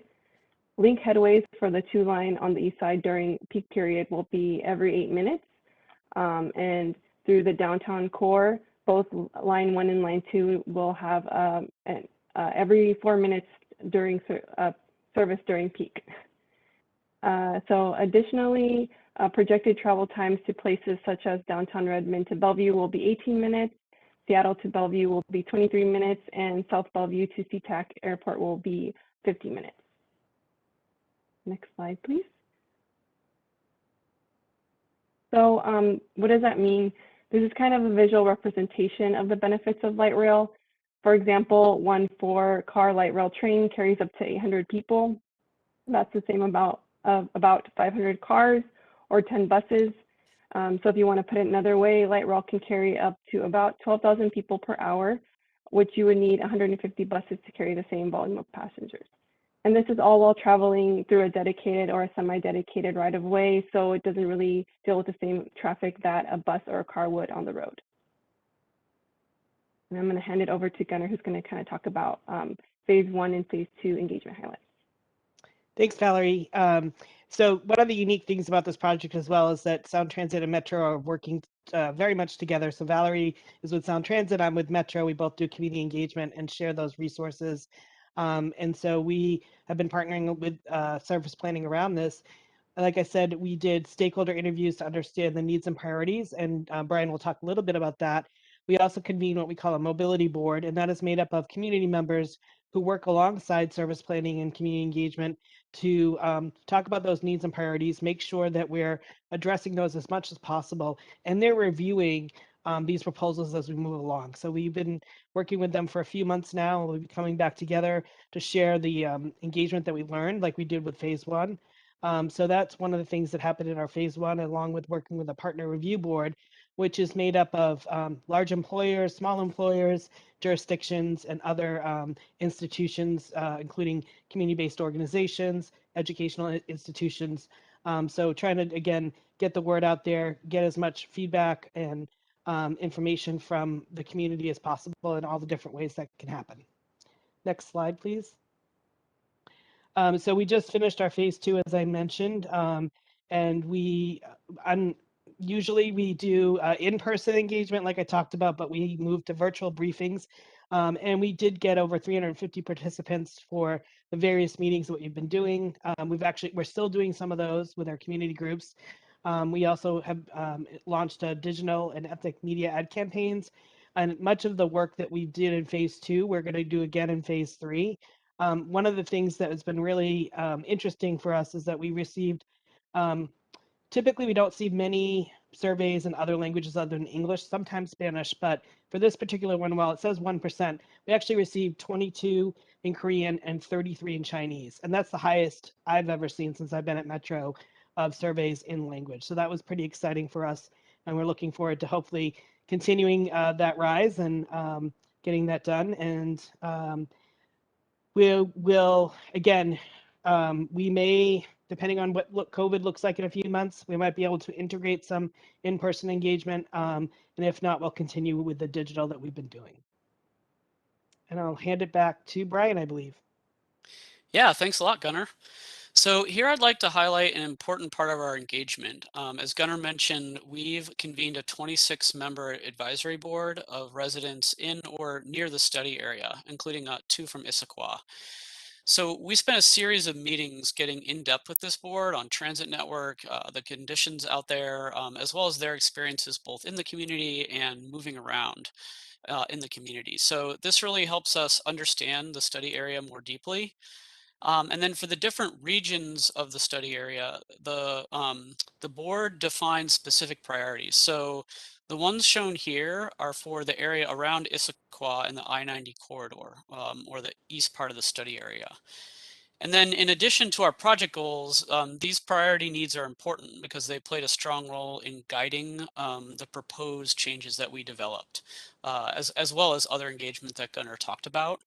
Link headways for the 2 line on the east side during peak period will be every 8 minutes, and through the downtown core, both line 1 and line 2 will have every 4 minutes during service during peak. So additionally, projected travel times to places such as downtown Redmond to Bellevue will be 18 minutes, Seattle to Bellevue will be 23 minutes, and South Bellevue to SeaTac Airport will be 50 minutes. Next slide, please. So what does that mean? This is kind of a visual representation of the benefits of light rail. For example, one 4-car light rail train carries up to 800 people. That's the same about 500 cars or 10 buses. So if you want to put it another way, light rail can carry up to about 12,000 people per hour, which you would need 150 buses to carry the same volume of passengers. And this is all while traveling through a dedicated or a semi-dedicated right-of-way, so it doesn't really deal with the same traffic that a bus or a car would on the road. And I'm going to hand it over to Gunnar, who's going to kind of talk about phase 1 and phase 2 engagement highlights. Thanks, Valerie. So one of the unique things about this project as well is that Sound Transit and Metro are working very much together. So Valerie is with Sound Transit, I'm with Metro. We both do community engagement and share those resources. And so we have been partnering with service planning around this. Like I said, we did stakeholder interviews to understand the needs and priorities, and Brian will talk a little bit about that. We also convene what we call a mobility board, and that is made up of community members who work alongside service planning and community engagement to talk about those needs and priorities, make sure that we're addressing those as much as possible, and they're reviewing these proposals as we move along. So we've been working with them for a few months now. We'll be coming back together to share the engagement that we learned, like we did with phase one. So that's one of the things that happened in our phase one, along with working with a partner review board, which is made up of large employers, small employers, jurisdictions, and other institutions, including community-based organizations, educational institutions. So trying to, again, get the word out there, get as much feedback and information from the community as possible in all the different ways that can happen. Next slide, please. So we just finished our phase two, as I mentioned, and usually we do in-person engagement like I talked about, but we moved to virtual briefings. And we did get over 350 participants for the various meetings that we've been doing. We're still doing some of those with our community groups. We also have launched a digital and ethnic media ad campaigns. And much of the work that we did in phase two, we're going to do again in phase three. One of the things that has been really interesting for us is that we received, typically we don't see many surveys in other languages other than English, sometimes Spanish, but for this particular one, while it says 1%, we actually received 22 in Korean and 33 in Chinese. And that's the highest I've ever seen since I've been at Metro of surveys in language. So that was pretty exciting for us. And we're looking forward to hopefully continuing that rise and getting that done. And we'll again, we may, depending on what COVID looks like in a few months, we might be able to integrate some in-person engagement. And if not, we'll continue with the digital that we've been doing. And I'll hand it back to Brian, I believe. Yeah, thanks a lot, Gunnar. So here I'd like to highlight an important part of our engagement. As Gunnar mentioned, we've convened a 26-member advisory board of residents in or near the study area, including 2 from Issaquah. So we spent a series of meetings getting in depth with this board on transit network, the conditions out there, as well as their experiences both in the community and moving around in the community. So this really helps us understand the study area more deeply. And then for the different regions of the study area, the board defines specific priorities. So the ones shown here are for the area around Issaquah and the I-90 corridor, or the east part of the study area. And then in addition to our project goals, these priority needs are important because they played a strong role in guiding the proposed changes that we developed, as well as other engagement that Gunnar talked about.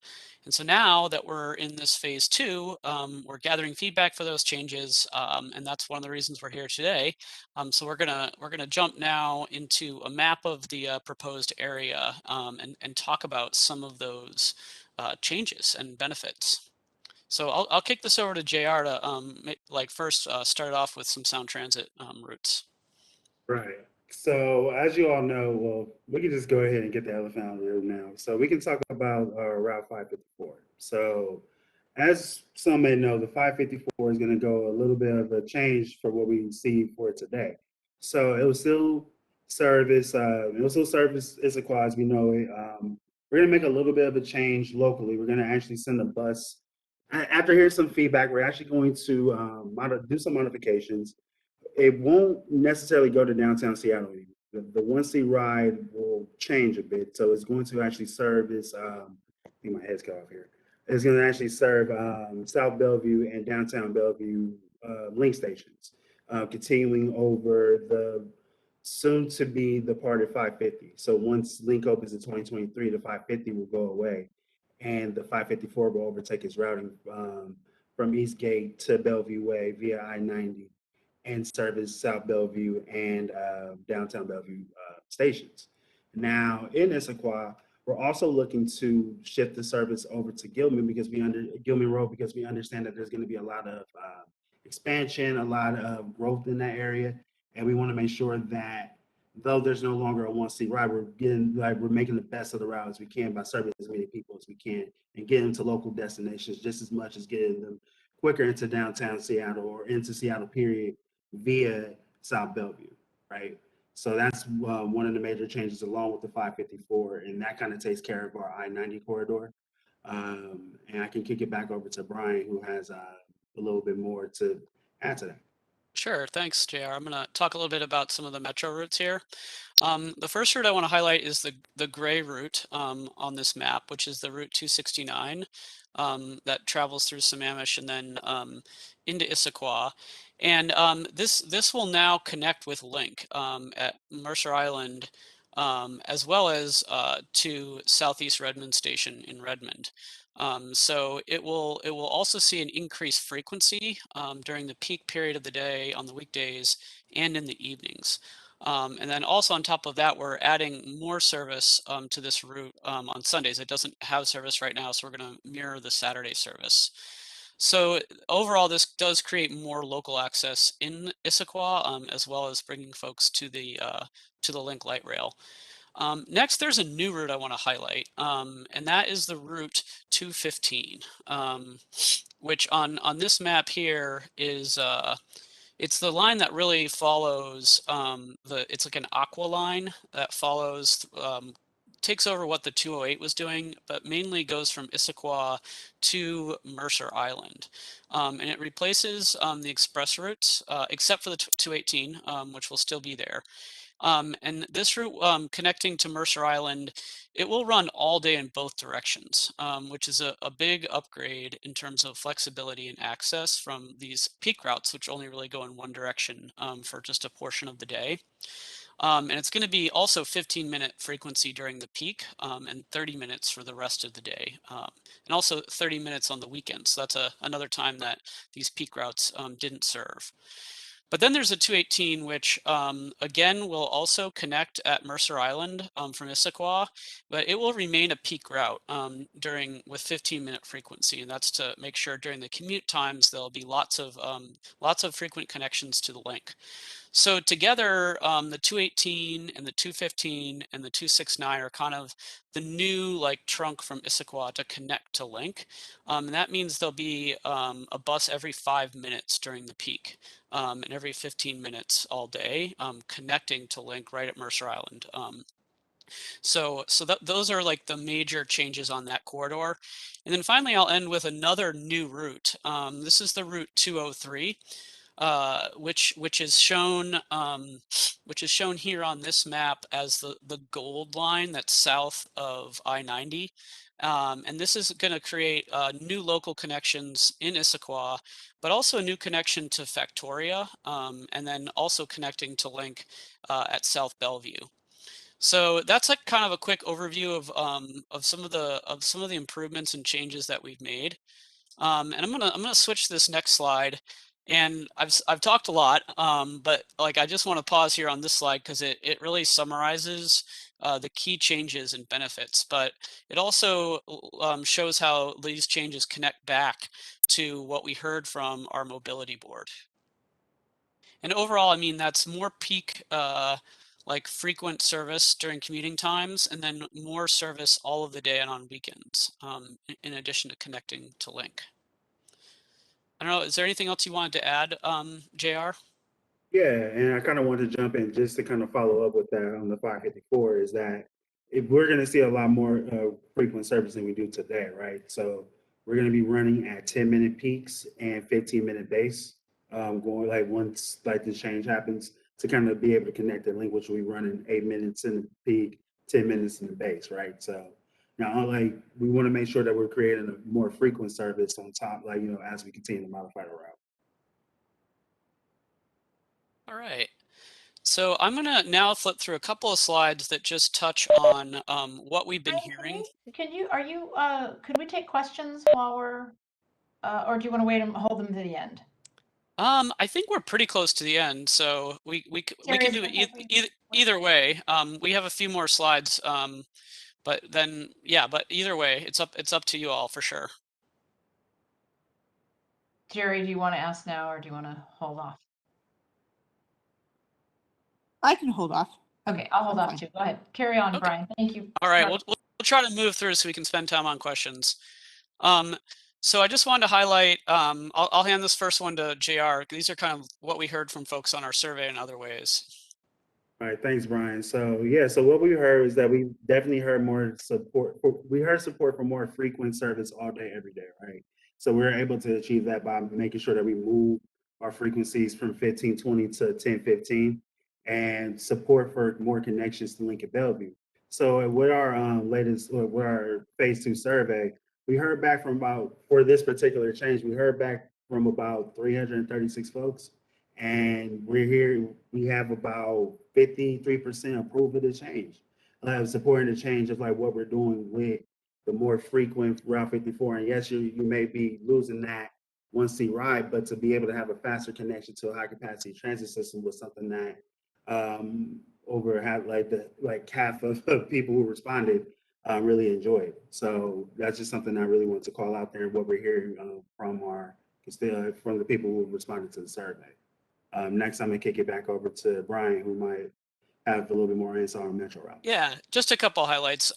And so now that we're in this phase two, we're gathering feedback for those changes, and that's one of the reasons we're here today. So we're gonna jump now into a map of the proposed area and talk about some of those changes and benefits. So I'll kick this over to JR to first start off with some sound transit routes. Right. So as you all know, well, we can just go ahead and get the elephant out of the room now. So we can talk about Route 554. So as some may know, the 554 is going to go a little bit of a change for what we see for today. So it will still service Issaquah as we know it. We're going to make a little bit of a change locally. We're going to actually send a bus. After hearing some feedback, we're actually going to do some modifications. It won't necessarily go to downtown Seattle anymore. The 1C ride will change a bit. So it's going to actually serve this, I think my head's cut off here. It's going to actually serve South Bellevue and downtown Bellevue link stations, continuing over the soon to be the part of 550. So once link opens in 2023, the 550 will go away and the 554 will overtake its routing from East Gate to Bellevue Way via I-90 and service South Bellevue and downtown Bellevue stations. Now in Issaquah, we're also looking to shift the service over to Gilman Road because we understand that there's going to be a lot of expansion, a lot of growth in that area, and we want to make sure that though there's no longer a 1C ride, we're making the best of the route as we can by serving as many people as we can and getting them to local destinations just as much as getting them quicker into downtown Seattle or into Seattle period via South Bellevue, right? So that's one of the major changes along with the 554, and that kind of takes care of our I-90 corridor. And I can kick it back over to Brian, who has a little bit more to add to that. Sure, thanks, JR. I'm going to talk a little bit about some of the metro routes here. The first route I want to highlight is the gray route on this map, which is the Route 269 that travels through Sammamish and then into Issaquah. And this will now connect with Link at Mercer Island, as well as to Southeast Redmond Station in Redmond. So it will also see an increased frequency during the peak period of the day on the weekdays and in the evenings. And then also on top of that, we're adding more service to this route on Sundays. It doesn't have service right now, so we're going to mirror the Saturday service. So overall, this does create more local access in Issaquah, as well as bringing folks to the Link Light Rail. Next, there's a new route I want to highlight, and that is the Route 215, which on this map here is it's the line that really follows it's like an aqua line that follows takes over what the 208 was doing, but mainly goes from Issaquah to Mercer Island. And it replaces the express routes, except for the 218, which will still be there. And this route connecting to Mercer Island, it will run all day in both directions, which is a big upgrade in terms of flexibility and access from these peak routes, which only really go in one direction for just a portion of the day. And it's going to be also 15-minute frequency during the peak and 30 minutes for the rest of the day. And also 30 minutes on the weekends. So that's another time that these peak routes didn't serve. But then there's a 218, which again will also connect at Mercer Island from Issaquah, but it will remain a peak route with 15-minute frequency, and that's to make sure during the commute times there'll be lots of frequent connections to the link. So together, the 218 and the 215 and the 269 are kind of the new trunk from Issaquah to connect to Link. And that means there'll be a bus every 5 minutes during the peak and every 15 minutes all day connecting to Link right at Mercer Island. So those are like the major changes on that corridor. And then finally, I'll end with another new route. This is the Route 203. Which is shown here on this map as the gold line that's south of I-90. And this is going to create new local connections in Issaquah, but also a new connection to Factoria, and then also connecting to Link at South Bellevue. So that's like kind of a quick overview of some of the improvements and changes that we've made. And I'm gonna switch to this next slide. And I've talked a lot, but I just want to pause here on this slide because it really summarizes the key changes and benefits. But it also shows how these changes connect back to what we heard from our mobility board. And overall, I mean, that's more peak frequent service during commuting times, and then more service all of the day and on weekends, in addition to connecting to Link. I don't know, is there anything else you wanted to add, JR? Yeah, and I kind of want to jump in just to kind of follow up with that on the 554 is that if we're going to see a lot more frequent service than we do today, right? So we're going to be running at 10-minute peaks and 15-minute base, going once the change happens to kind of be able to connect the link, which we run in 8 minutes in the peak, 10 minutes in the base, right? So now, we want to make sure that we're creating a more frequent service on top, as we continue to modify the route. All right. So I'm going to now flip through a couple of slides that just touch on what we've been hearing. Could we take questions while we're, or do you want to wait and hold them to the end? I think we're pretty close to the end, so we can do it either way. We have a few more slides, but then but either way, it's up to you all for sure. Jerry, do you want to ask now or do you want to hold off? I can hold off. Okay, I'll hold off too. Go ahead. Carry on, okay. Brian. Thank you. All right, we'll try to move through so we can spend time on questions. So I just wanted to highlight, I'll hand this first one to JR. These are kind of what we heard from folks on our survey in other ways. All right, thanks, Brian. So yeah, so what we heard is that we definitely heard more support. We heard support for more frequent service all day, every day, right? So we're able to achieve that by making sure that we move our frequencies from 1520 to 1015, and support for more connections to Lincoln Bellevue. So with our latest, or with our phase 2 survey, we heard back from about, for this particular change, we heard back from about 336 folks. And we're here, we have about 53% approve of the change. Supporting the change of like what we're doing with the more frequent Route 54. And yes, you may be losing that 1C ride, but to be able to have a faster connection to a high capacity transit system was something that over half, like half of people who responded really enjoyed. So that's just something I really want to call out there, and what we're hearing from the people who responded to the survey. Next, I'm gonna kick it back over to Brian, who might have a little bit more insight on Metro routes. Yeah, just a couple highlights.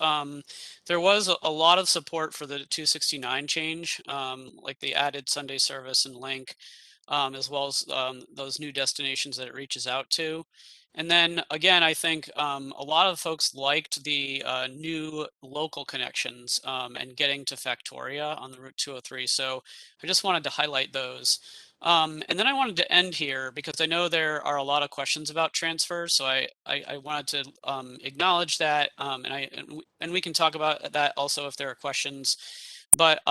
There was a lot of support for the 269 change, like the added Sunday service and link, as well as those new destinations that it reaches out to. And then again, I think a lot of folks liked the new local connections and getting to Factoria on the Route 203. So I just wanted to highlight those. And then I wanted to end here because I know there are a lot of questions about transfers. So I wanted to acknowledge that, and we can talk about that also if there are questions. But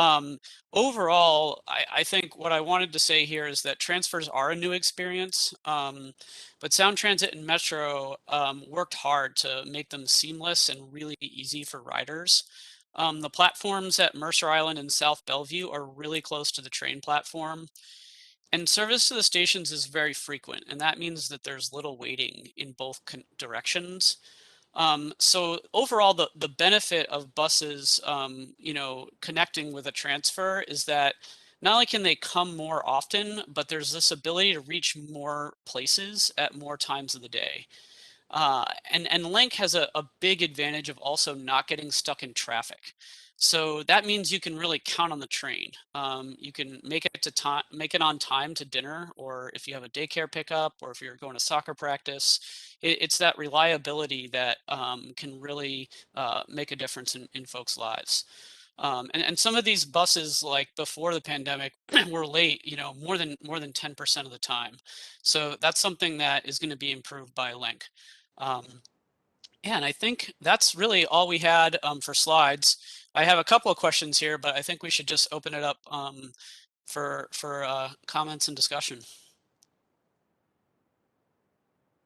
overall, I think what I wanted to say here is that transfers are a new experience, but Sound Transit and Metro worked hard to make them seamless and really easy for riders. The platforms at Mercer Island and South Bellevue are really close to the train platform. And service to the stations is very frequent, and that means that there's little waiting in both directions. So overall, the benefit of buses, connecting with a transfer is that not only can they come more often, but there's this ability to reach more places at more times of the day. And Link has a big advantage of also not getting stuck in traffic. So that means you can really count on the train. You can make it on time to dinner, or if you have a daycare pickup, or if you're going to soccer practice. It's that reliability that can really make a difference in folks' lives. And some of these buses, like before the pandemic, were late, more than 10% of the time. So that's something that is going to be improved by Link. Yeah, and I think that's really all we had for slides. I have a couple of questions here, but I think we should just open it up for comments and discussion.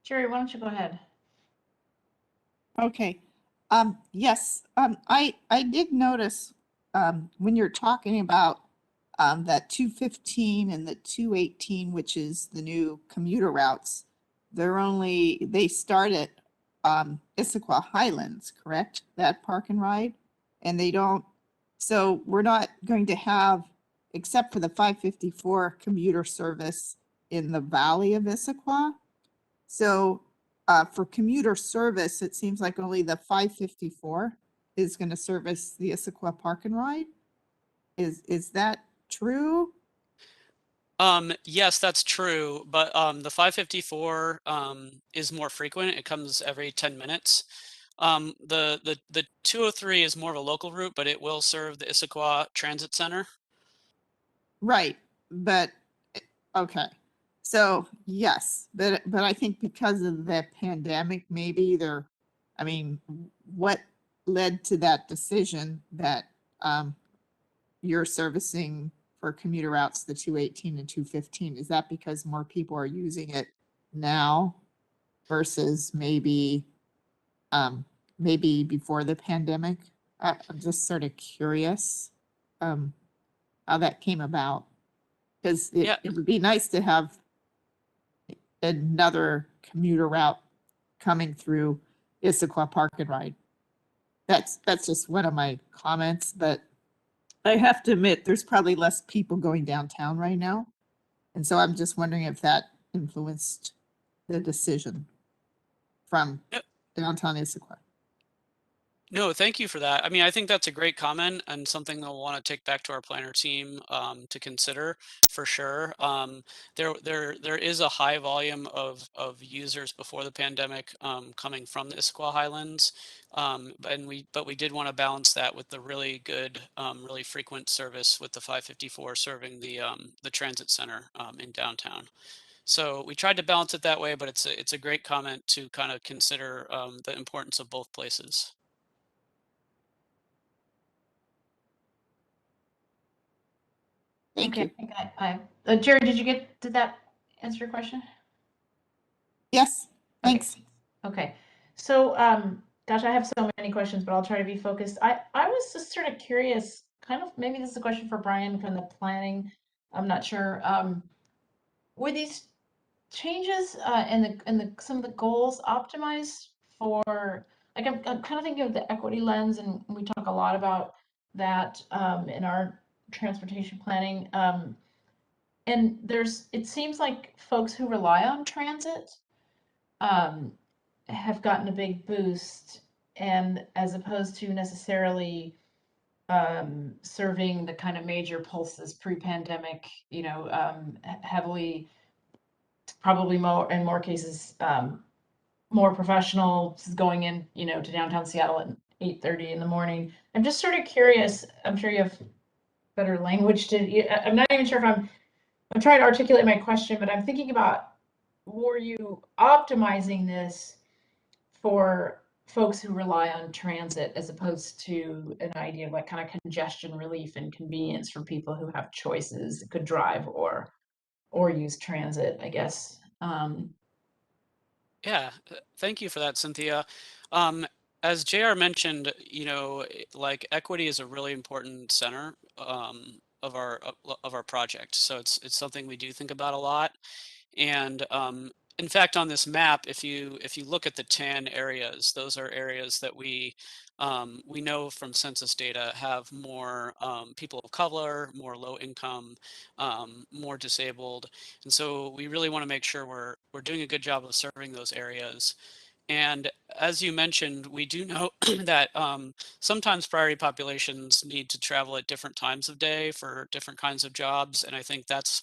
Jerry, why don't you go ahead? Okay. Yes, I did notice when you're talking about that 215 and the 218, which is the new commuter routes, they start at Issaquah Highlands, correct? That park and ride? And they don't, so we're not going to have, except for the 554 commuter service in the valley of Issaquah. So for commuter service, it seems like only the 554 is going to service the Issaquah Park and Ride. Is that true? Yes, that's true, but the 554 is more frequent. It comes every 10 minutes. The 203 is more of a local route, but it will serve the Issaquah Transit Center. Right, but okay. So yes, but I think because of the pandemic, maybe what led to that decision that you're servicing for commuter routes, the 218 and 215? Is that because more people are using it now versus maybe before the pandemic? I'm just sort of curious how that came about, because Yeah. it would be nice to have another commuter route coming through Issaquah Park and Ride. That's just one of my comments, but I have to admit, there's probably less people going downtown right now. And so I'm just wondering if that influenced the decision from Yep. downtown Issaquah. No, thank you for that. I mean, I think that's a great comment and something that we'll want to take back to our planner team to consider for sure. There is a high volume of users before the pandemic coming from the Issaquah Highlands, but we did want to balance that with the really good, really frequent service with the 554 serving the transit center in downtown. So we tried to balance it that way, but it's a great comment to kind of consider the importance of both places. Thank Okay, you. I think Jerry, did that answer your question? Yes, Okay. thanks. Okay, so gosh, I have so many questions, but I'll try to be focused. I was just sort of curious, kind of maybe this is a question for Brian from the planning. I'm not sure. Were these changes and the some of the goals optimized for like I'm kind of thinking of the equity lens, and we talk a lot about that in our transportation planning. And it seems like folks who rely on transit um, have gotten a big boost, and as opposed to necessarily serving the kind of major pulses pre-pandemic, heavily, probably more in more cases, more professional going in, to downtown Seattle at 8:30 in the morning. I'm just sort of curious. I'm sure you have better language I'm not even sure if I'm trying to articulate my question, but I'm thinking about, were you optimizing this for folks who rely on transit as opposed to an idea of like kind of congestion relief and convenience for people who have choices, could drive or use transit, I guess. Yeah, thank you for that, Cynthia. Um, as JR mentioned, like equity is a really important center of our project. So it's something we do think about a lot. And in fact, on this map, if you look at the tan areas, those are areas that we know from census data have more people of color, more low income, more disabled, and so we really want to make sure we're doing a good job of serving those areas. And as you mentioned, we do know that sometimes priority populations need to travel at different times of day for different kinds of jobs. And I think that's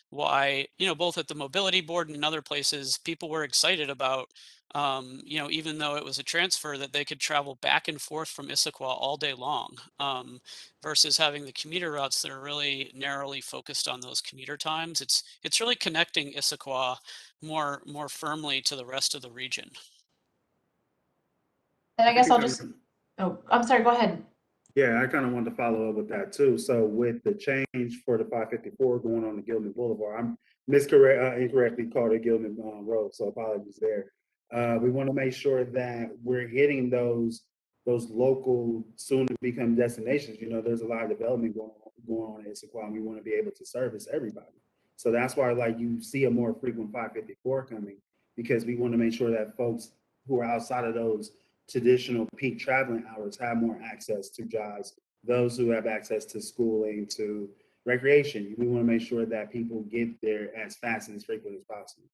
why, both at the mobility board and in other places, people were excited about, even though it was a transfer, that they could travel back and forth from Issaquah all day long, versus having the commuter routes that are really narrowly focused on those commuter times. It's really connecting Issaquah more firmly to the rest of the region. And I I guess can I'll kind just, of, oh, I'm sorry, go ahead. yeah, I kind of wanted to follow up with that too. So with the change for the 554 going on the Gilman Boulevard, I'm incorrectly called it Gilman Road, so apologies there. We want to make sure that we're hitting those local soon to become destinations. There's a lot of development going on in Issaquah, and we want to be able to service everybody. So that's why like you see a more frequent 554 coming, because we want to make sure that folks who are outside of those traditional peak traveling hours have more access to jobs. Those who have access to schooling, to recreation, we want to make sure that people get there as fast and as frequently as possible.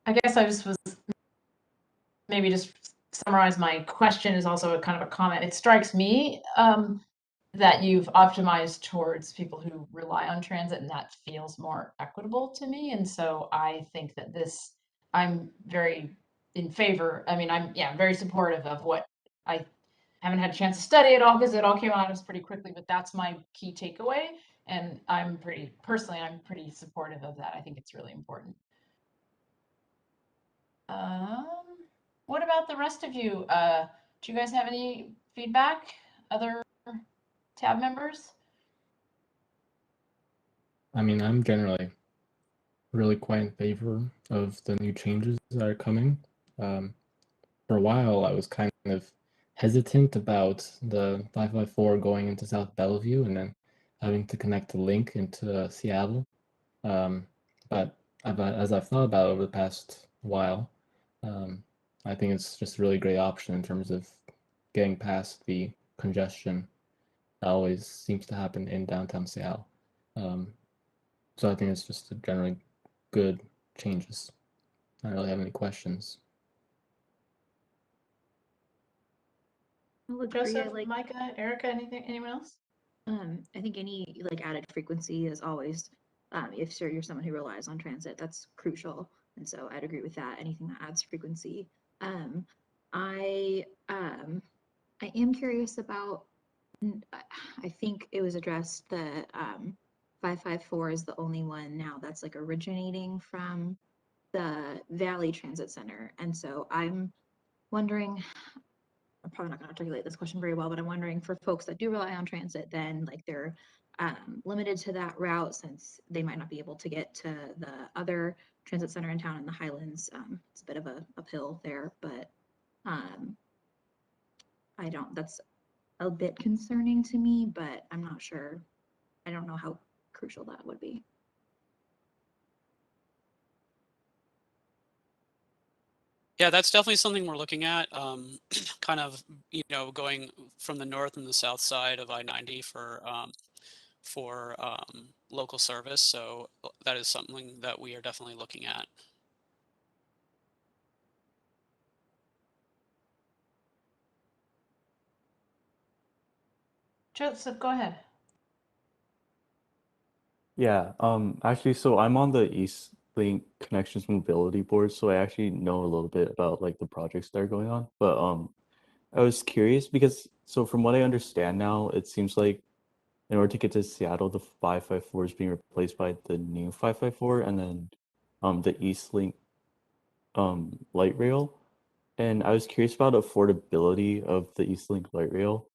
I guess I just was maybe just summarize my question is also a kind of a comment. It strikes me that you've optimized towards people who rely on transit, and that feels more equitable to me. And so I think that I'm very in favor. I mean, I'm very supportive of what I haven't had a chance to study it all because it all came out of us pretty quickly, but that's my key takeaway. And I'm pretty supportive of that. I think it's really important. Um, what about the rest of you? Do you guys have any feedback? Other tab members? I mean, I'm generally really quite in favor of the new changes that are coming. For a while, I was kind of hesitant about the 554 going into South Bellevue and then having to connect the link into Seattle. But as I've thought about it over the past while, I think it's just a really great option in terms of getting past the congestion that always seems to happen in downtown Seattle. So I think it's just a generally good changes. I don't really have any questions. I'll agree. I Joseph, like, Micah, Erica, anyone else? I think any like added frequency is always, if you're someone who relies on transit, that's crucial. And so I'd agree with that. Anything that adds frequency. I am curious about, I think it was addressed that 554 is the only one now that's like originating from the Valley Transit Center. And so I'm wondering, I'm probably not going to articulate this question very well, but I'm wondering for folks that do rely on transit, then like they're limited to that route since they might not be able to get to the other transit center in town in the Highlands. It's a bit of a uphill there, but that's a bit concerning to me, but I'm not sure. I don't know how crucial that would be. Yeah, that's definitely something we're looking at. Kind of, going from the north and the south side of I-90 for local service. So that is something that we are definitely looking at. Joseph, go ahead. Yeah, actually, so I'm on the East Link Connections Mobility Board, so I actually know a little bit about like the projects that are going on. But I was curious because so from what I understand now, it seems like in order to get to Seattle, the 554 is being replaced by the new 554, and then the East Link light rail. And I was curious about affordability of the East Link light rail,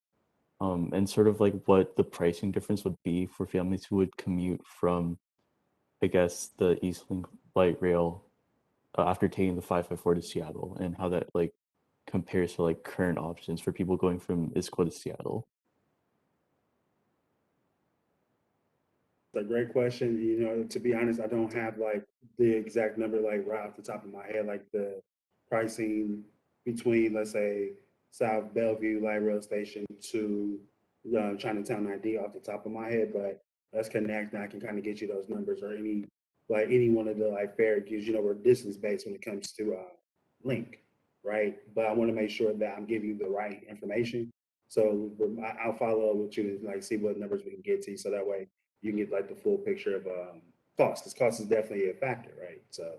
and sort of like what the pricing difference would be for families who would commute from, I guess, the Eastlink light rail after taking the 554 to Seattle, and how that like compares to like current options for people going from Issaquah to Seattle. It's a great question. You know, to be honest, I don't have like the exact number like right off the top of my head, like the pricing between, let's say, South Bellevue Light Rail Station to Chinatown ID off the top of my head, but let's connect and I can kind of get you those numbers or any one of the like fare, because we're distance based when it comes to link, right? But I want to make sure that I'm giving you the right information. So I'll follow up with you to like see what numbers we can get to you, so that way you can get like the full picture of cost, because cost is definitely a factor, right? So,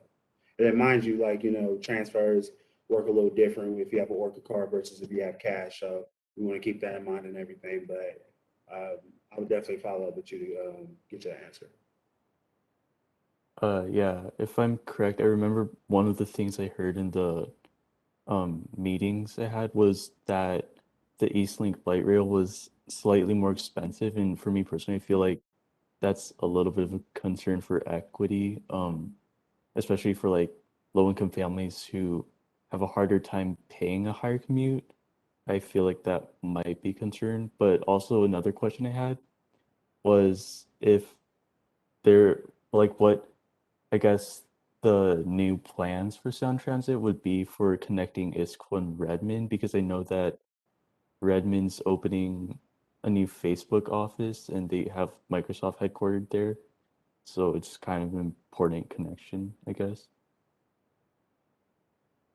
and mind you, like, transfers work a little different if you have an Orca card versus if you have cash. So we want to keep that in mind and everything, but I would definitely follow up with you to get your answer. Yeah, if I'm correct, I remember one of the things I heard in the meetings I had was that the Eastlink light rail was slightly more expensive, and for me personally, I feel like that's a little bit of a concern for equity, especially for like low-income families who have a harder time paying a higher commute. I feel like that might be a concern. But also another question I had was if there, like what, I guess the new plans for Sound Transit would be for connecting Issaquah and Redmond, because I know that Redmond's opening a new Facebook office and they have Microsoft headquartered there. So it's kind of an important connection, I guess.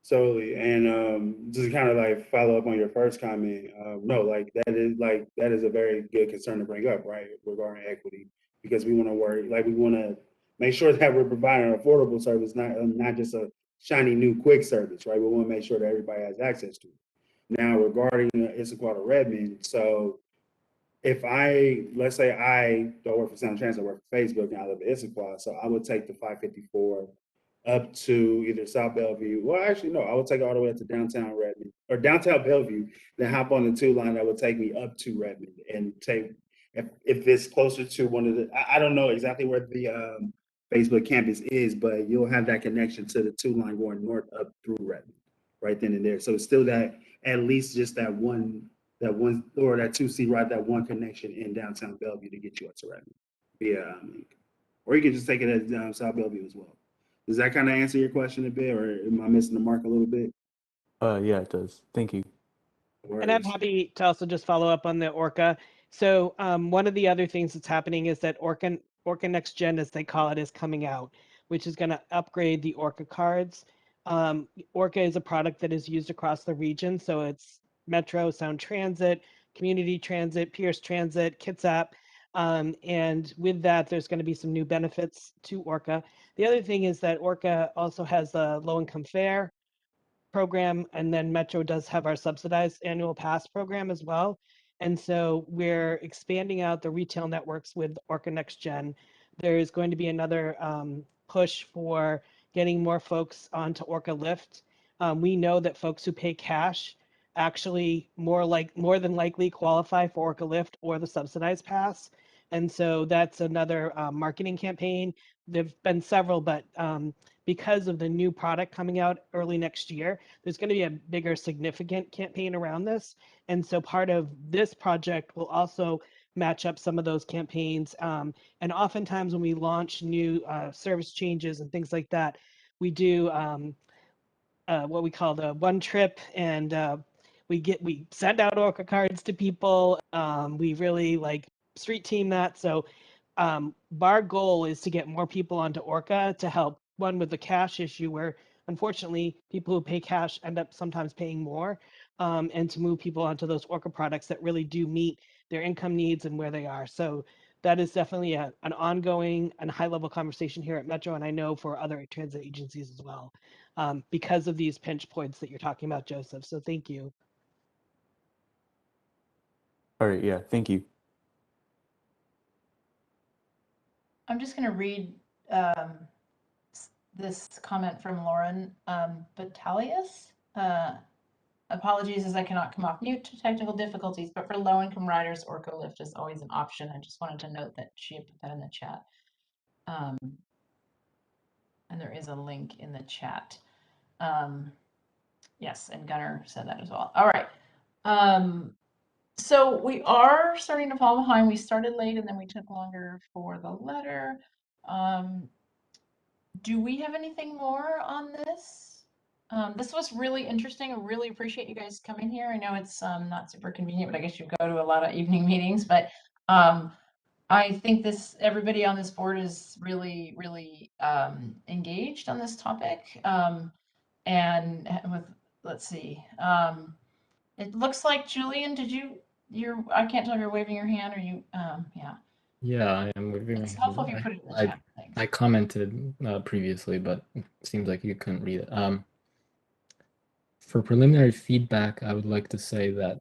Solely, and just kind of like follow up on your first comment. No, that is a very good concern to bring up, right, regarding equity, because we want to worry, like we want to make sure that we're providing an affordable service, not just a shiny new quick service, right? We want to make sure that everybody has access to it. Now, regarding Issaquah to Redmond, so if let's say I don't work for Sound Transit, I work for Facebook, and I live in Issaquah, so I would take the 554 up to either South Bellevue. Well, actually, no, I would take it all the way up to downtown Redmond or downtown Bellevue, then hop on the 2 line that would take me up to Redmond and take, if it's closer to one of the, I don't know exactly where the Facebook campus is, but you'll have that connection to the 2 line going north up through Redmond right then and there. So it's still that, at least just that one or that 2C ride, that one connection in downtown Bellevue to get you up to Redmond via link. Or you can just take it at South Bellevue as well. Does that kind of answer your question a bit, or am I missing the mark a little bit? Yeah, it does. Thank you. And I'm happy to also just follow up on the Orca. So one of the other things that's happening is that Orca Next Gen, as they call it, is coming out, which is going to upgrade the Orca cards. Orca is a product that is used across the region, so it's Metro, Sound Transit, Community Transit, Pierce Transit, Kitsap. And with that, there's going to be some new benefits to Orca. The other thing is that Orca also has a low-income fare program, and then Metro does have our subsidized annual pass program as well. And so we're expanding out the retail networks with Orca Next Gen. There is going to be another push for getting more folks onto Orca Lift. We know that folks who pay cash actually more than likely qualify for Orca Lift or the subsidized pass. And so that's another marketing campaign. There've been several, but because of the new product coming out early next year, there's going to be a bigger significant campaign around this. And so part of this project will also match up some of those campaigns. And oftentimes when we launch new service changes and things like that, we do what we call the one trip, and we send out Orca cards to people. We really like street team that. So our goal is to get more people onto Orca to help one with the cash issue, where unfortunately people who pay cash end up sometimes paying more, and to move people onto those Orca products that really do meet their income needs and where they are. So that is definitely an ongoing and high-level conversation here at Metro, and I know for other transit agencies as well, because of these pinch points that you're talking about, Joseph. So thank you. All right, yeah, thank you. I'm just going to read this comment from Lauren Batalius. Apologies as I cannot come off mute to technical difficulties, but for low-income riders, Orca Lift is always an option. I just wanted to note that she had put that in the chat. And there is a link in the chat. Yes, and Gunnar said that as well. All right. So we are starting to fall behind. We started late and then we took longer for the letter. Do we have anything more on this? This was really interesting. I really appreciate you guys coming here. I know it's not super convenient, but I guess you go to a lot of evening meetings. But I think everybody on this board is really, really engaged on this topic. And with, let's see, it looks like Julian, I can't tell if you're waving your hand or you, yeah. Yeah, I am waving my It's hand. helpful if you put it in the chat. Thanks. I commented previously, but it seems like you couldn't read it. For preliminary feedback, I would like to say that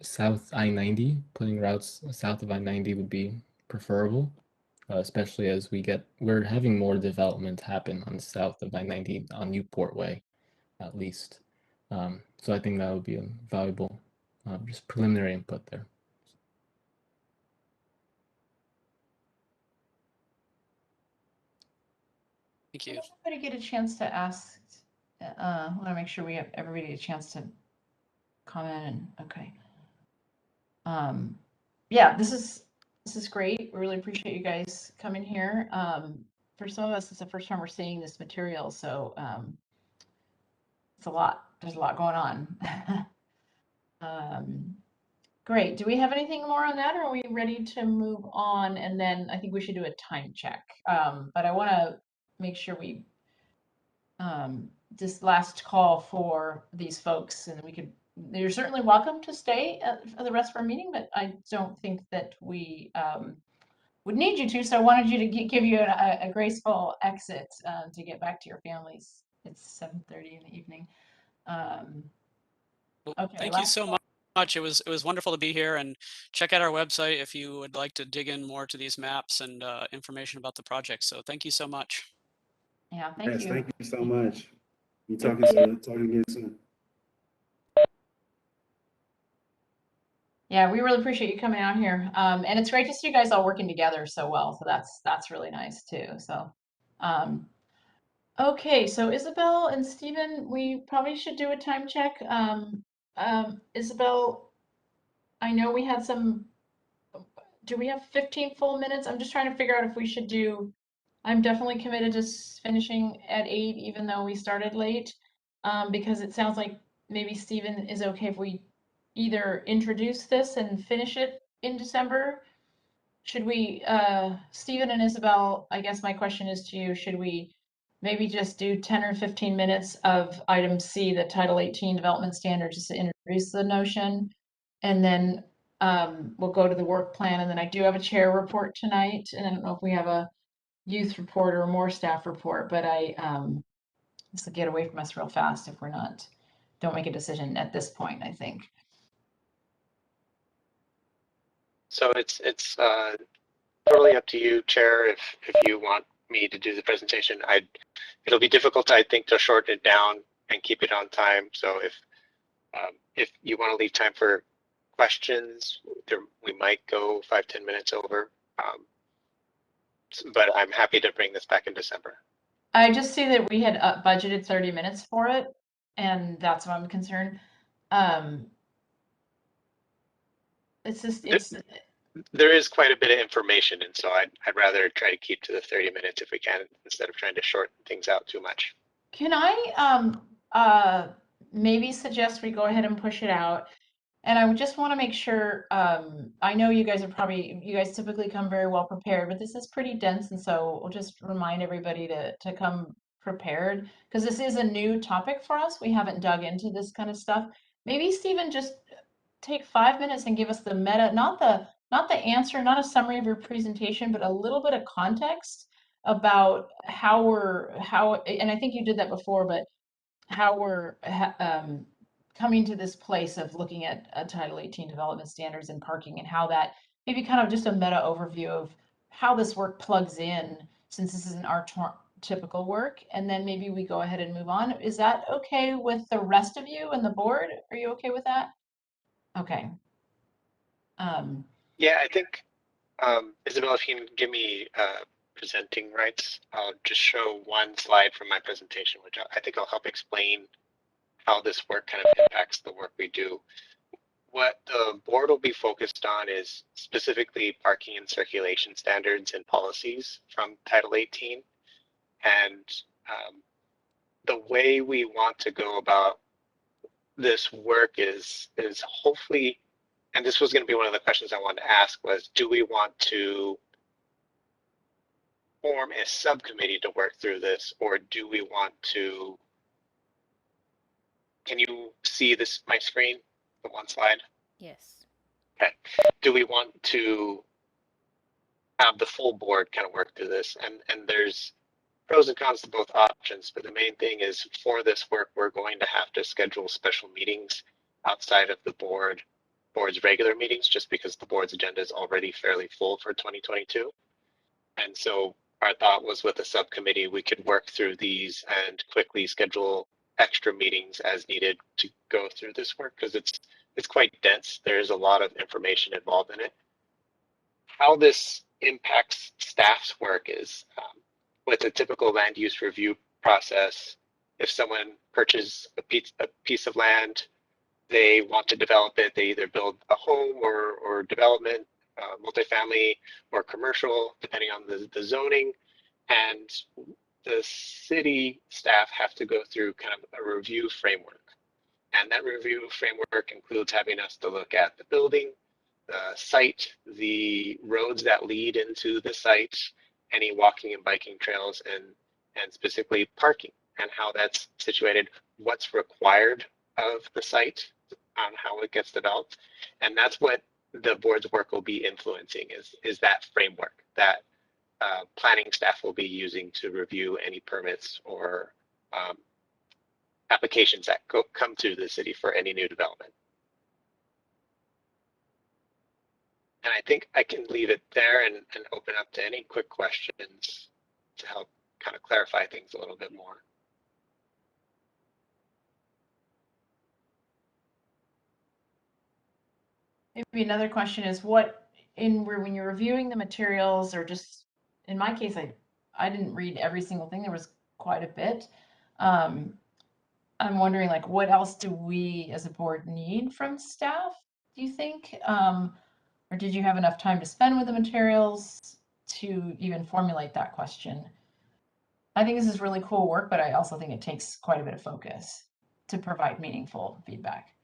South I-90, putting routes south of I-90 would be preferable, especially as we're having more development happen on south of I-90 on Newport Way, at least. So I think that would be a valuable, just preliminary input there. Thank you. Did everybody get a chance to ask? I want to make sure we have everybody a chance to comment and okay. Yeah, this is great. We really appreciate you guys coming here. For some of us, it's the first time we're seeing this material, so it's a lot. There's a lot going on. Great. Do we have anything more on that, or are we ready to move on? And then I think we should do a time check. But I want to make sure we this last call for these folks, and you're certainly welcome to stay for the rest of our meeting, but I don't think that we would need you to. So I wanted you to give you a graceful exit to get back to your families. It's 7:30 in the evening. Okay. Thank you so much. It was wonderful to be here, and check out our website if you would like to dig in more to these maps and information about the project. So thank you so much. Yeah, thank you. Thank you so much. You talking again soon. Yeah, we really appreciate you coming out here. And it's great to see you guys all working together so well. So that's really nice too. So okay, so Isabel and Stephen, we probably should do a time check. Isabel, I know we had do we have 15 full minutes? I'm just trying to figure out if we should I'm definitely committed to finishing at 8, even though we started late, because it sounds like maybe Stephen is okay if we either introduce this and finish it in December. Should we, Stephen and Isabel, I guess my question is to you, should we maybe just do 10 or 15 minutes of item C, the Title 18 Development Standards, just to introduce introduce the notion. And then we'll go to the work plan. And then I do have a chair report tonight. And I don't know if we have a youth report or more staff report, but this will get away from us real fast if we're don't make a decision at this point, I think. So it's totally up to you, Chair, if you want me to do the presentation. It'll be difficult, I think, to shorten it down and keep it on time. So if you want to leave time for questions, we might go 5-10 minutes over. But I'm happy to bring this back in December. I just see that we had budgeted 30 minutes for it, and that's why I'm concerned. There is quite a bit of information, and so I'd rather try to keep to the 30 minutes if we can, instead of trying to shorten things out too much. Can I maybe suggest we go ahead and push it out? And I would just want to make sure, I know you guys typically come very well prepared, but this is pretty dense. And so we'll just remind everybody to come prepared, because this is a new topic for us. We haven't dug into this kind of stuff. Maybe Stephen, just take 5 minutes and give us the meta, not the answer, not a summary of your presentation, but a little bit of context about and I think you did that before, but how we're coming to this place of looking at Title 18 development standards and parking, and how that maybe kind of just a meta overview of how this work plugs in, since this isn't our typical work. And then maybe we go ahead and move on. Is that okay with the rest of you and the board? Are you okay with that? Okay. Yeah, I think, Isabel, if you can give me presenting rights, I'll just show one slide from my presentation, which I think will help explain how this work kind of impacts the work we do. What the board will be focused on is specifically parking and circulation standards and policies from Title 18. And the way we want to go about this work is hopefully, and this was going to be one of the questions I wanted to ask, was do we want to form a subcommittee to work through this, or do we want to, can you see this, my screen, the one slide? Yes. Okay. Do we want to have the full board kind of work through this? And there's pros and cons to both options, but the main thing is for this work, we're going to have to schedule special meetings outside of the board's regular meetings, just because the board's agenda is already fairly full for 2022. And so our thought was, with a subcommittee, we could work through these and quickly schedule extra meetings as needed to go through this work, because it's quite dense. There's a lot of information involved in it. How this impacts staff's work is, with a typical land use review process, if someone purchases a piece of land, they want to develop it, they either build a home or development, multifamily or commercial, depending on the zoning. And the city staff have to go through kind of a review framework. And that review framework includes having us to look at the building, the site, the roads that lead into the site, any walking and biking trails, and specifically parking and how that's situated, what's required of the site on how it gets developed. And that's what the board's work will be influencing, is that framework that planning staff will be using to review any permits or applications that come to the city for any new development. And I think I can leave it there and open up to any quick questions to help kind of clarify things a little bit more. Maybe another question is, when you're reviewing the materials, or just in my case, I didn't read every single thing. There was quite a bit. I'm wondering, like, what else do we as a board need from staff, do you think? Or did you have enough time to spend with the materials to even formulate that question? I think this is really cool work, but I also think it takes quite a bit of focus to provide meaningful feedback.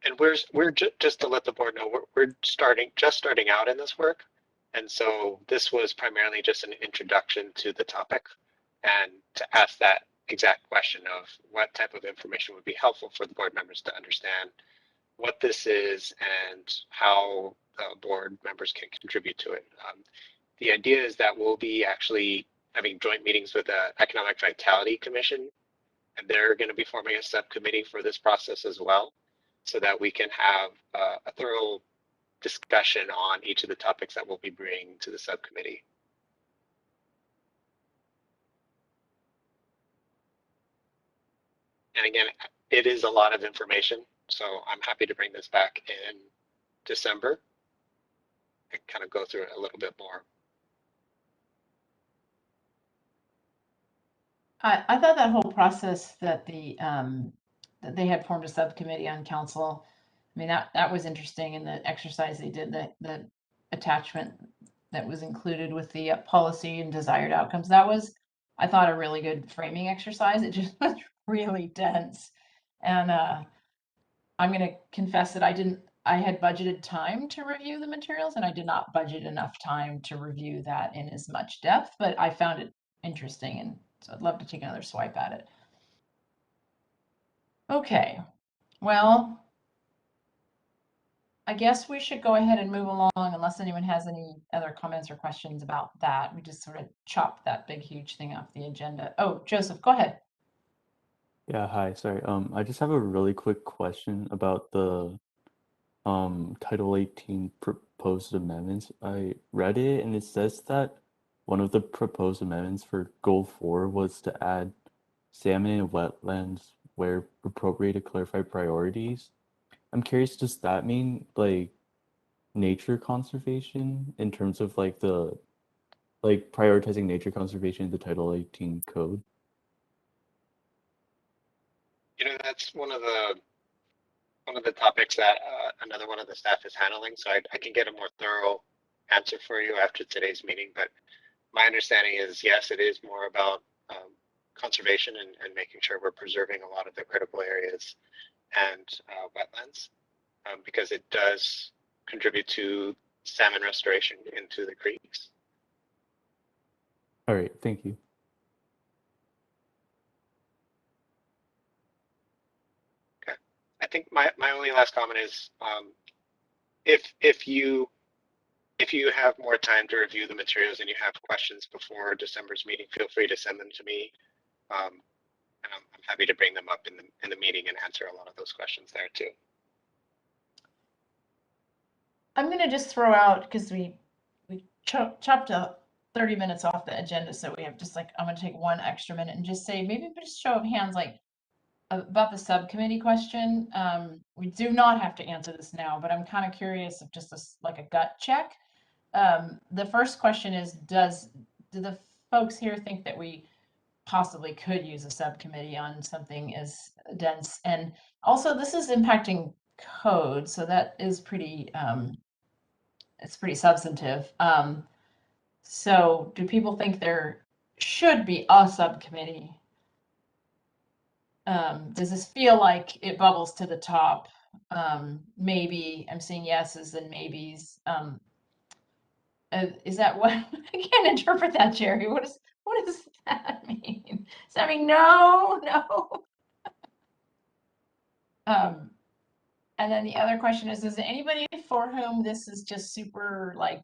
And we're just to let the board know, we're just starting out in this work. And so this was primarily just an introduction to the topic, and to ask that exact question of what type of information would be helpful for the board members to understand what this is and how board members can contribute to it. The idea is that we'll be actually having joint meetings with the Economic Vitality Commission, and they're going to be forming a subcommittee for this process as well, so that we can have a thorough discussion on each of the topics that we'll be bringing to the subcommittee. And again, it is a lot of information, so I'm happy to bring this back in December and kind of go through it a little bit more. I thought that whole process that that they had formed a subcommittee on council, I mean, that was interesting, and the exercise they did, the attachment that was included with the policy and desired outcomes, that was, I thought, a really good framing exercise. It just was really dense. And I'm going to confess that I had budgeted time to review the materials, and I did not budget enough time to review that in as much depth, but I found it interesting, and so I'd love to take another swipe at it. Okay, well, I guess we should go ahead and move along unless anyone has any other comments or questions about that. We just sort of chopped that big, huge thing off the agenda. Oh, Joseph, go ahead. Yeah, hi, sorry. I just have a really quick question about the Title 18 proposed amendments. I read it and it says that one of the proposed amendments for Goal 4 was to add salmon and wetlands where appropriate to clarify priorities. I'm curious, does that mean like nature conservation in terms of like the prioritizing nature conservation in the Title 18 code? You know, that's one of the topics that another one of the staff is handling. So I can get a more thorough answer for you after today's meeting. But my understanding is, yes, it is more about conservation and making sure we're preserving a lot of the critical areas and wetlands, because it does contribute to salmon restoration into the creeks. All right, thank you. Okay. I think my only last comment is, if you have more time to review the materials and you have questions before December's meeting, feel free to send them to me. And I'm happy to bring them up in the meeting and answer a lot of those questions there too. I'm going to just throw out, because we chopped 30 minutes off the agenda, so we have just like, I'm going to take one extra minute and just say, maybe just show of hands, like about the subcommittee question. We do not have to answer this now, but I'm kind of curious of just like a gut check. The first question is, do the folks here think that we possibly could use a subcommittee on something as dense? And also, this is impacting code, so that is pretty, it's pretty substantive. So do people think there should be a subcommittee? Does this feel like it bubbles to the top? Maybe I'm seeing yeses and maybes. Is that what? I can't interpret that, Jerry. What does that mean? Does that mean no? And then the other question is there anybody for whom this is just super, like,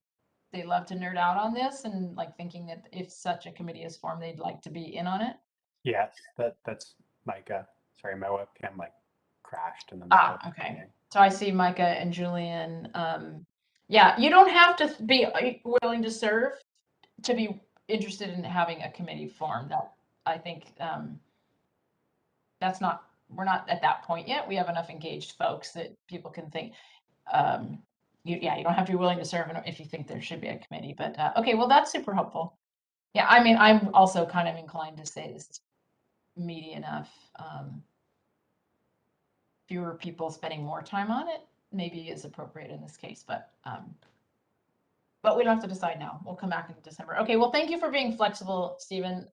they love to nerd out on this and like thinking that if such a committee is formed, they'd like to be in on it? Yes, that's Micah. Sorry, my webcam like crashed in the middle of the Okay. meeting. So I see Micah and Julian. Yeah, you don't have to be willing to serve to be interested in having a committee formed. That, I think, that's not, we're not at that point yet. We have enough engaged folks that people can think, you don't have to be willing to serve if you think there should be a committee, but okay, well, that's super helpful. Yeah, I mean, I'm also kind of inclined to say this is meaty enough. Fewer people spending more time on it maybe is appropriate in this case, but we don't have to decide now. We'll come back in December. Okay, well, thank you for being flexible, Stephen.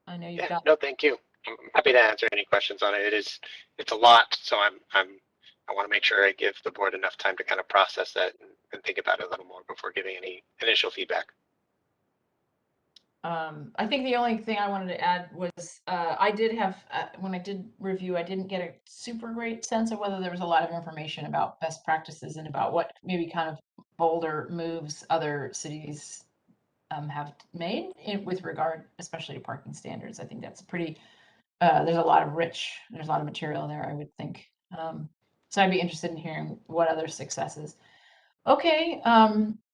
I know you've got. No, thank you. I'm happy to answer any questions on it. It's a lot, so I want to make sure I give the board enough time to kind of process that and think about it a little more before giving any initial feedback. I think the only thing I wanted to add was I did have, when I did review, I didn't get a super great sense of whether there was a lot of information about best practices and about what maybe kind of bolder moves other cities have made with regard, especially to parking standards. I think that's pretty, there's a lot of material there, I would think. So I'd be interested in hearing what other successes. Okay,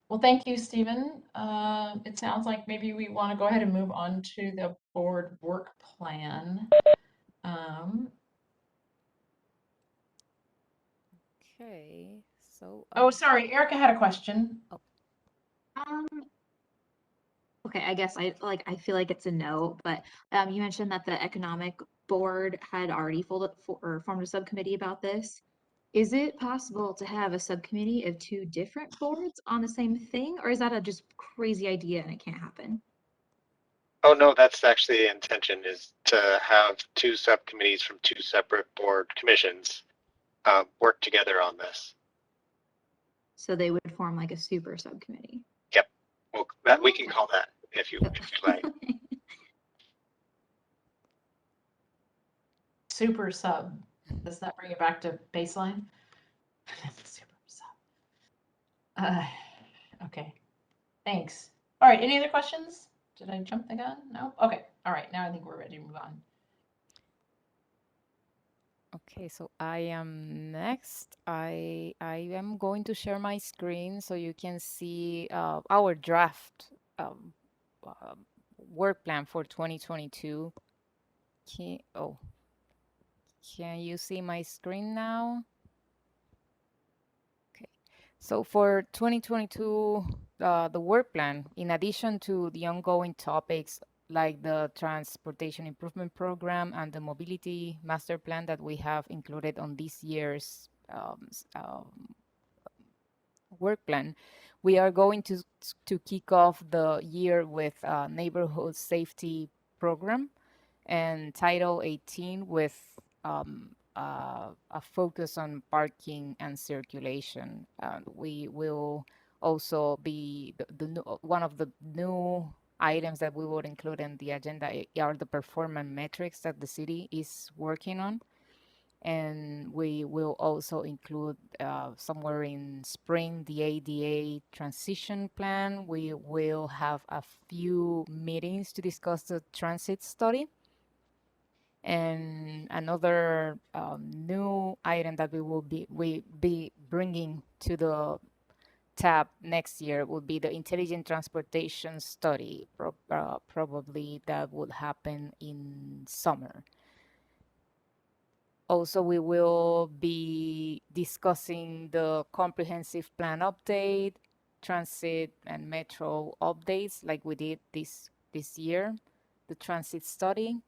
well, thank you, Stephen. It sounds like maybe we want to go ahead and move on to the board work plan. Okay, so Oh, sorry, Erica had a question. Um, okay, I guess I feel like it's a no, but you mentioned that the economic board had already formed a subcommittee about this. Is it possible to have a subcommittee of two different boards on the same thing, or is that a just crazy idea and it can't happen? Oh, no, that's actually the intention, is to have two subcommittees from two separate board commissions work together on this. So they would form like a super subcommittee. Yep. Well, that we can call that if you like. Super sub. Does that bring it back to baseline? Super sub. Okay. Thanks. All right. Any other questions? Did I jump the gun? No? Okay. All right. Now I think we're ready to move on. okay, so I am next. I am going to share my screen so you can see our draft work plan for 2022. Can you see my screen now? Okay. So for 2022, the work plan, in addition to the ongoing topics like the Transportation Improvement Program and the Mobility Master Plan that we have included on this year's work plan, we are going to kick off the year with a neighborhood safety program and Title 18 with a focus on parking and circulation. We will also be one of the new items that we would include in the agenda are the performance metrics that the city is working on. And we will also include somewhere in spring the ADA transition plan. We will have a few meetings to discuss the transit study. And another new item that we will be bringing to the tab next year will be the intelligent transportation study. Probably that would happen in summer. Also, we will be discussing the comprehensive plan update, transit and metro updates like we did this year, the transit study,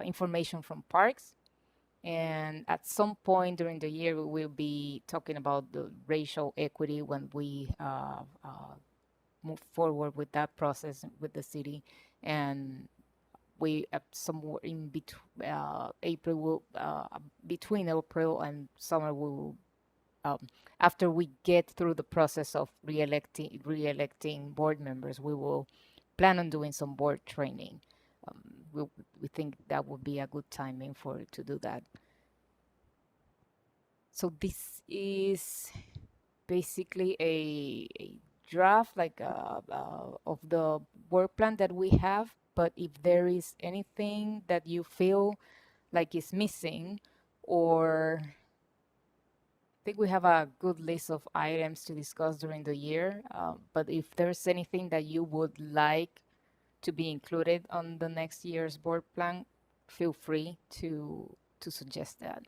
information from parks. And at some point during the year, we will be talking about the racial equity when we move forward with that process with the city. And we somewhere in between April, between April and summer, we will after we get through the process of re-electing board members, we will plan on doing some board training. We think that would be a good timing to do that. So this is basically a draft of the work plan that we have. But if there is anything that you feel like is missing, or I think we have a good list of items to discuss during the year. But if there's anything that you would like to be included on the next year's board plan, feel free to suggest that.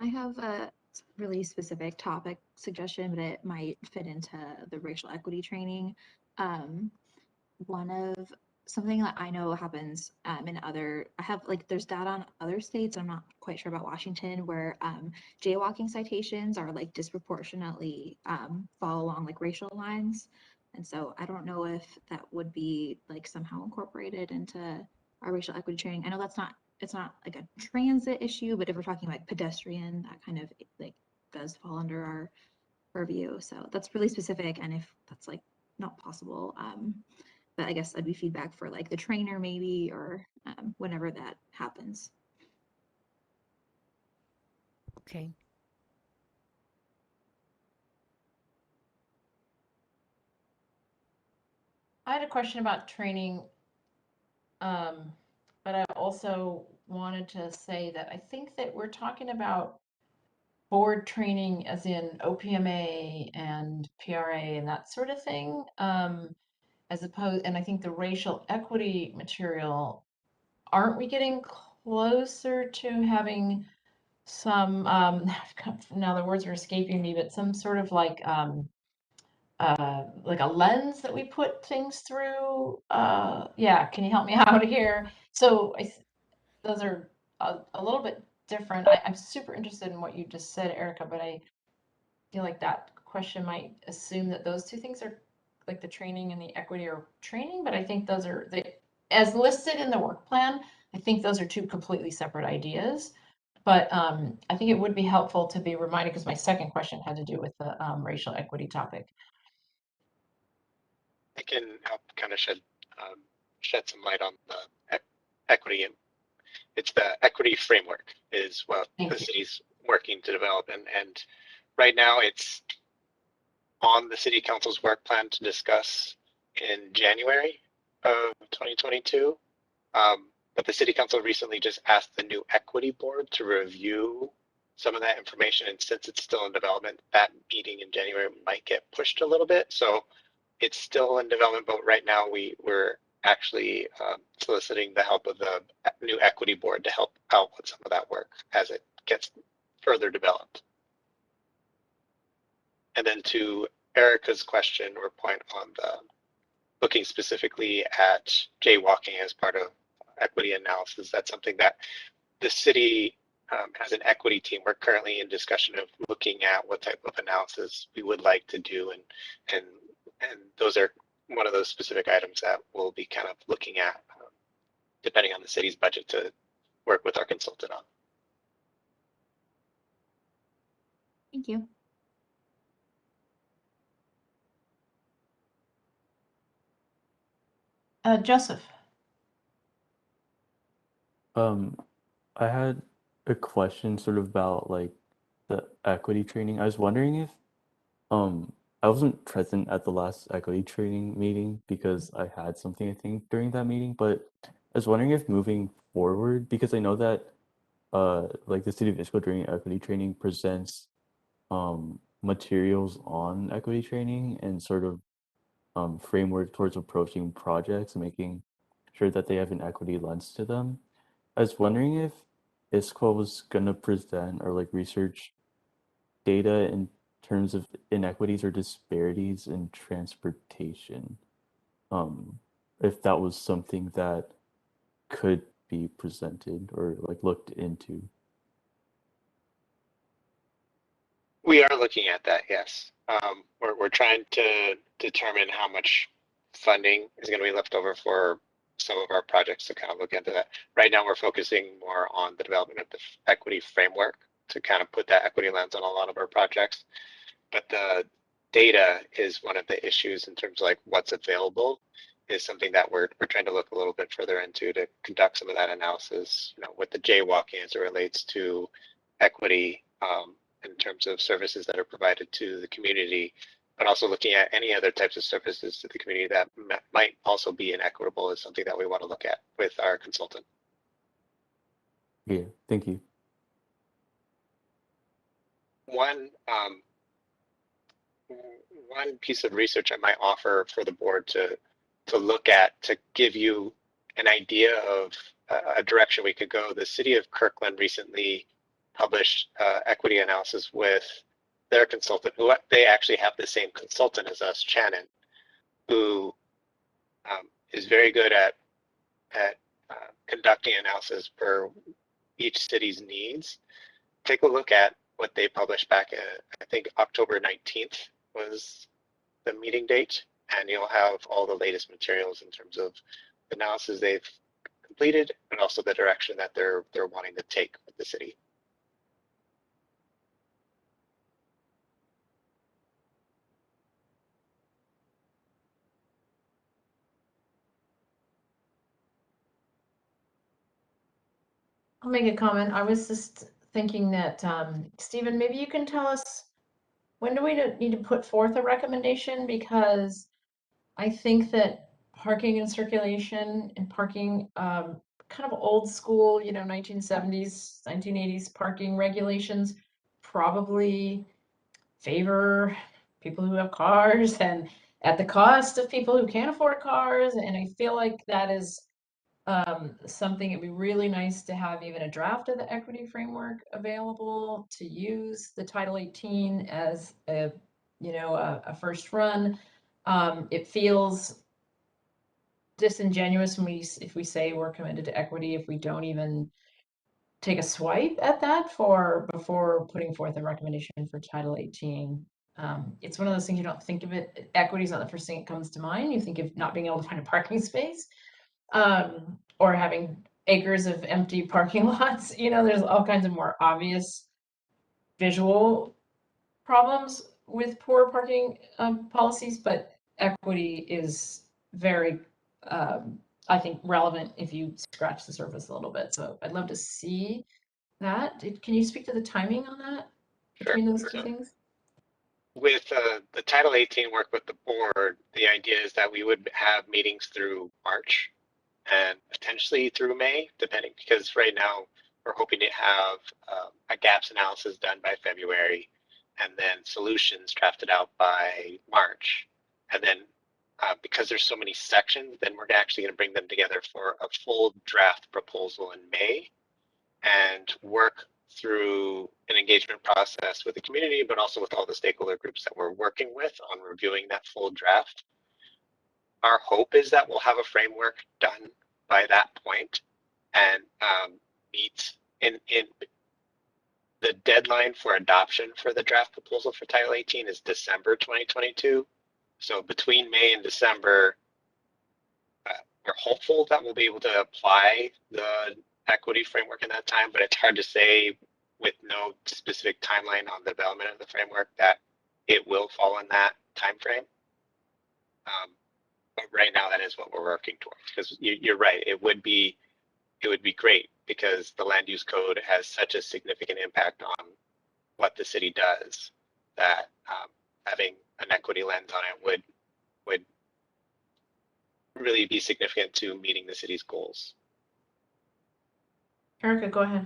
I have a really specific topic suggestion, but it might fit into the racial equity training. One of something that I know happens in there's data on other states. I'm not quite sure about Washington, where jaywalking citations are like disproportionately fall along like racial lines. And so I don't know if that would be like somehow incorporated into our racial equity training. I know that's not it's not like a transit issue, but if we're talking like pedestrian, that kind of like does fall under our purview. So that's really specific. And if that's like not possible, but I guess that'd be feedback for like the trainer maybe, or whenever that happens. Okay. I had a question about training, but I also wanted to say that I think that we're talking about board training as in OPMA and PRA and that sort of thing, as opposed, and I think the racial equity material, aren't we getting closer to having some, now the words are escaping me, but some sort of like a lens that we put things through? Yeah, can you help me out here? So those are a little bit different. I'm super interested in what you just said, Erica, but I feel like that question might assume that those two things are like the training and the equity are training, but I think those are as listed in the work plan. I think those are two completely separate ideas. But I think it would be helpful to be reminded, because my second question had to do with the racial equity topic. I can help kind of shed some light on the equity. It's the equity framework is what the city's working to develop, and right now it's on the city council's work plan to discuss in January of 2022. But the city council recently just asked the new equity board to review some of that information, and since it's still in development, that meeting in January might get pushed a little bit. So it's still in development, but right now we're actually soliciting the help of the new equity board to help out with some of that work as it gets further developed. And then to Erica's question or point on the looking specifically at jaywalking as part of equity analysis, that's something that the city has an equity team. We're currently in discussion of looking at what type of analysis we would like to do, and those are one of those specific items that we'll be kind of looking at depending on the city's budget to work with our consultant on. Thank you. Joseph. I had a question sort of about like the equity training. I was wondering if I wasn't present at the last equity training meeting because I had something I think during that meeting, but I was wondering if moving forward, because I know that like the city of Issaquah during equity training presents materials on equity training and sort of framework towards approaching projects and making sure that they have an equity lens to them. I was wondering if Issaquah was gonna present or like research data in terms of inequities or disparities in transportation. If that was something that could be presented or like looked into. We are looking at that, yes. We're trying to determine how much funding is going to be left over for some of our projects to kind of look into that. Right now, we're focusing more on the development of the equity framework to kind of put that equity lens on a lot of our projects. But the data is one of the issues in terms of like what's available is something that we're trying to look a little bit further into to conduct some of that analysis, you know, with the jaywalking as it relates to equity in terms of services that are provided to the community, but also looking at any other types of services to the community that might also be inequitable is something that we want to look at with our consultant. Yeah, thank you. One piece of research I might offer for the board to look at to give you an idea of a direction we could go. The city of Kirkland recently published equity analysis with their consultant, who they actually have the same consultant as us, Shannon, who is very good at conducting analysis for each city's needs. Take a look at what they published back at, I think October 19th was the meeting date, and you'll have all the latest materials in terms of analysis they've completed, but also the direction that they're wanting to take with the city. I'll make a comment. I was just thinking that, Stephen, maybe you can tell us, when do we need to put forth a recommendation? Because I think that parking and circulation and parking, kind of old school, 1970s, 1980s parking regulations probably favor people who have cars and at the cost of people who can't afford cars. And I feel like that is something it'd be really nice to have even a draft of the equity framework available to use the Title 18 as a first run. It feels disingenuous when if we say we're committed to equity if we don't even take a swipe at that before putting forth a recommendation for Title 18. It's one of those things you don't think of it. Equity is not the first thing that comes to mind. You think of not being able to find a parking space, or having acres of empty parking lots. There's all kinds of more obvious visual problems with poor parking policies, but equity is very, I think, relevant if you scratch the surface a little bit. So I'd love to see that. Can you speak to the timing on that between Sure. those two things? With the Title 18 work with the board, the idea is that we would have meetings through March and potentially through May, depending, because right now we're hoping to have a gaps analysis done by February and then solutions drafted out by March. And then because there's so many sections, then we're actually going to bring them together for a full draft proposal in May and work through an engagement process with the community, but also with all the stakeholder groups that we're working with on reviewing that full draft. Our hope is that we'll have a framework done by that point and meet in the deadline for adoption for the draft proposal for Title 18 is December 2022. So between May and December, we're hopeful that we'll be able to apply the equity framework in that time, but it's hard to say with no specific timeline on the development of the framework that it will fall in that time frame. But right now, that is what we're working towards. Because you're right, it would be great because the land use code has such a significant impact on what the city does that having an equity lens on it would really be significant to meeting the city's goals. Erica, go ahead.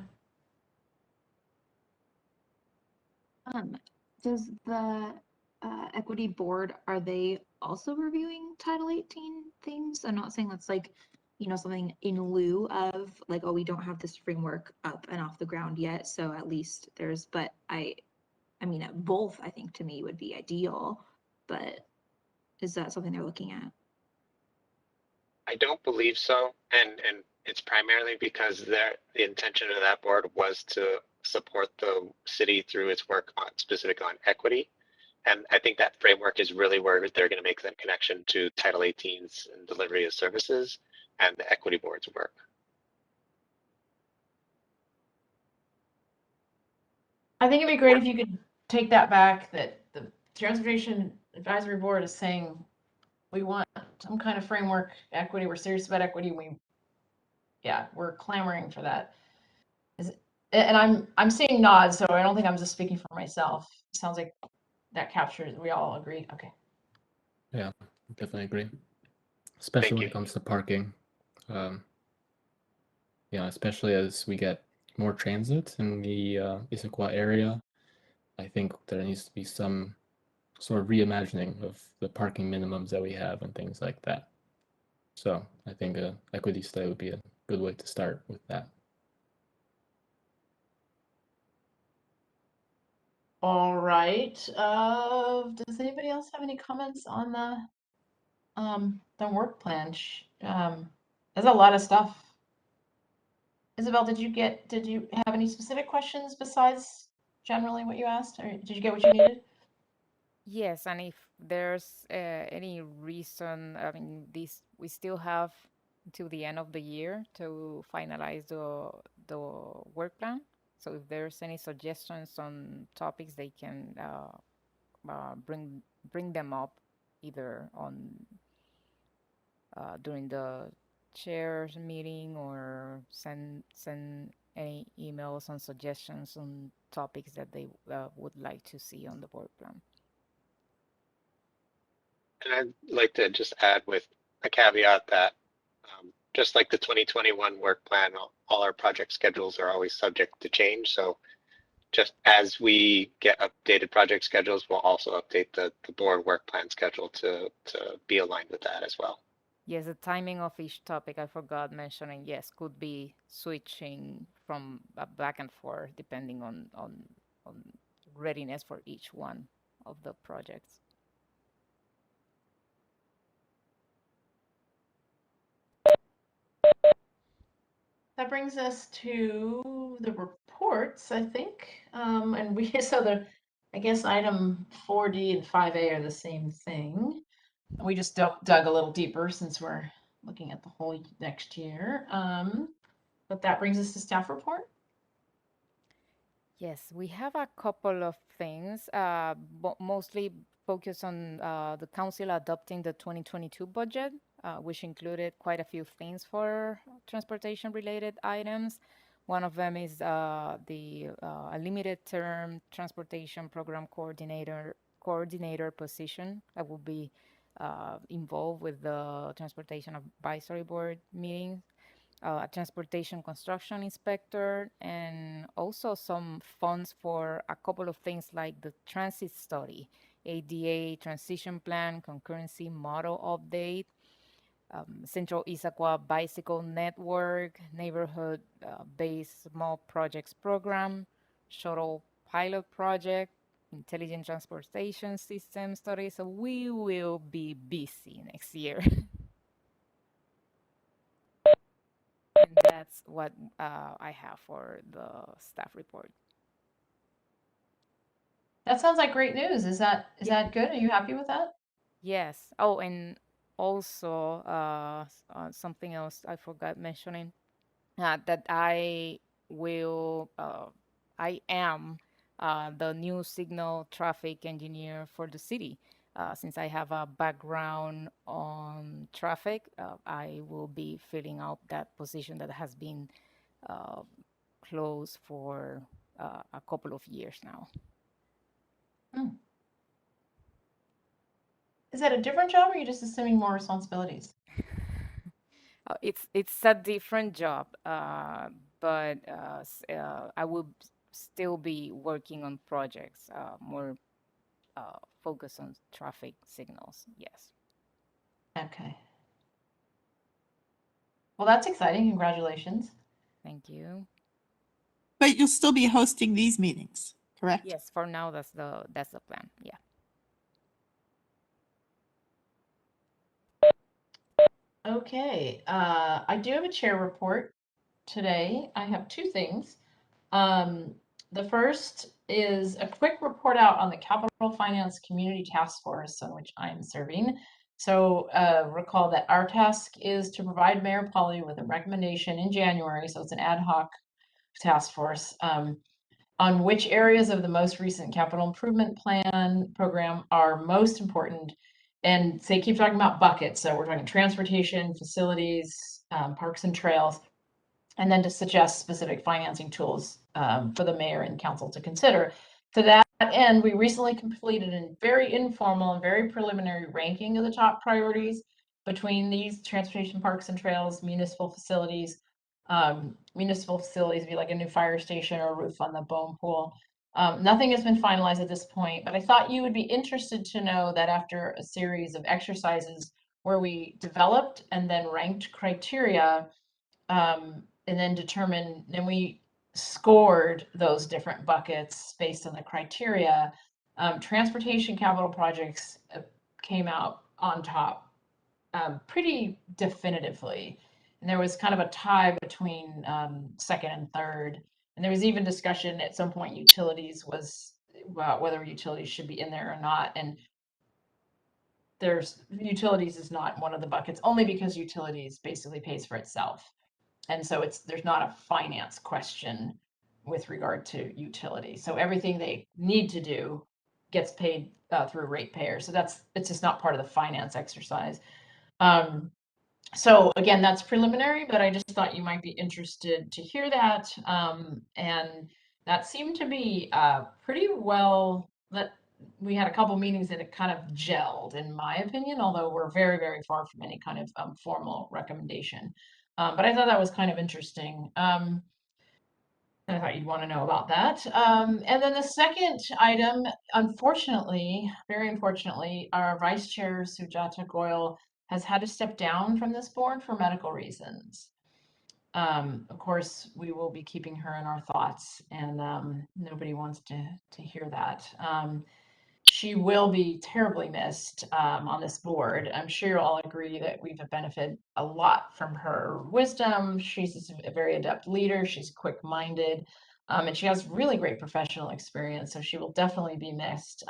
Does the equity board, are they also reviewing Title 18 things? I'm not saying that's like, something in lieu of like, oh, we don't have this framework up and off the ground yet, so at least but I mean, both I think to me would be ideal, but is that something they're looking at? I don't believe so, and it's primarily because the intention of that board was to support the city through its work on specifically on equity, and I think that framework is really where they're going to make that connection to Title 18's and delivery of services and the equity board's work. I think it'd be great if you could take that back, that the Transportation Advisory Board is saying we want some kind of framework, equity, we're serious about equity, we're clamoring for that. And I'm seeing nods, so I don't think I'm just speaking for myself. It sounds like that captures, we all agree. Okay. Yeah, definitely agree. Especially when it comes to parking. Especially as we get more transit in the Issaquah area, I think there needs to be some sort of reimagining of the parking minimums that we have and things like that. So I think a equity study would be a good way to start with that. All right. Does anybody else have any comments on the work plan? There's a lot of stuff. Isabel, did you have any specific questions besides generally what you asked, or did you get what you needed? Yes, and if there's any reason, I mean, we still have to the end of the year to finalize the work plan. So if there's any suggestions on topics, they can bring them up either on during the chairs meeting or send any emails and suggestions on topics that they would like to see on the work plan. And I'd like to just add with a caveat that just like the 2021 work plan, all our project schedules are always subject to change. So just as we get updated project schedules, we'll also update the board work plan schedule to be aligned with that as well. Yes, the timing of each topic, I forgot mentioning, yes, could be switching from back and forth depending on readiness for each one of the projects. That brings us to the reports, I think. And we so I guess item 4D and 5A are the same thing. We just dug a little deeper since we're looking at the whole next year. But that brings us to staff report. Yes, we have a couple of things, mostly focused on the council adopting the 2022 budget, which included quite a few things for transportation-related items. One of them is a limited term transportation program coordinator position that will be involved with the Transportation Advisory Board meetings. A transportation construction inspector, and also some funds for a couple of things like the transit study, ADA transition plan, concurrency model update, Central Issaquah Bicycle Network, neighborhood-based small projects program, shuttle pilot project, intelligent transportation system study. So we will be busy next year. And that's what I have for the staff report. That sounds like great news. Is that good? Are you happy with that? Yes. Oh, and also something else I forgot mentioning, that I am the new signal traffic engineer for the city. Since I have a background on traffic, I will be filling out that position that has been closed for a couple of years now. Is that a different job, or are you just assuming more responsibilities? It's a different job, but I will still be working on projects, more focused on traffic signals. Yes. Okay. Well, that's exciting. Congratulations. Thank you. But you'll still be hosting these meetings, correct? Yes, for now that's the plan. Yeah. Okay. I do have a chair report today. I have two things. The first is a quick report out on the Capital Finance Community Task Force on which I'm serving. So recall that our task is to provide Mayor Polly with a recommendation in January. So it's an ad hoc task force on which areas of the most recent capital improvement plan program are most important. And they keep talking about buckets. So we're talking transportation, facilities, parks and trails, and then to suggest specific financing tools for the mayor and council to consider. To that end, we recently completed a very informal and very preliminary ranking of the top priorities between these transportation, parks and trails, municipal facilities. Municipal facilities be like a new fire station or a roof on the Bohm Pool. Nothing has been finalized at this point, but I thought you would be interested to know that after a series of exercises where we developed and then ranked criteria, and then we scored those different buckets based on the criteria. Transportation capital projects came out on top pretty definitively. And there was kind of a tie between second and third. And there was even discussion at some point utilities was about whether utilities should be in there or not. And there's utilities is not one of the buckets, only because utilities basically pays for itself. And so there's not a finance question with regard to utility. So everything they need to do gets paid through ratepayers. So it's just not part of the finance exercise. So again, that's preliminary, but I just thought you might be interested to hear that. And that seemed to be pretty well, that we had a couple meetings and it kind of gelled, in my opinion, although we're very, very far from any kind of formal recommendation. But I thought that was kind of interesting. I thought you'd want to know about that. And then the second item, unfortunately, very unfortunately, our vice chair, Sujata Goyal, has had to step down from this board for medical reasons. Of course, we will be keeping her in our thoughts, and nobody wants to hear that. She will be terribly missed on this board. I'm sure you'll all agree that we've benefited a lot from her wisdom. She's a very adept leader. She's quick-minded, and she has really great professional experience, so she will definitely be missed.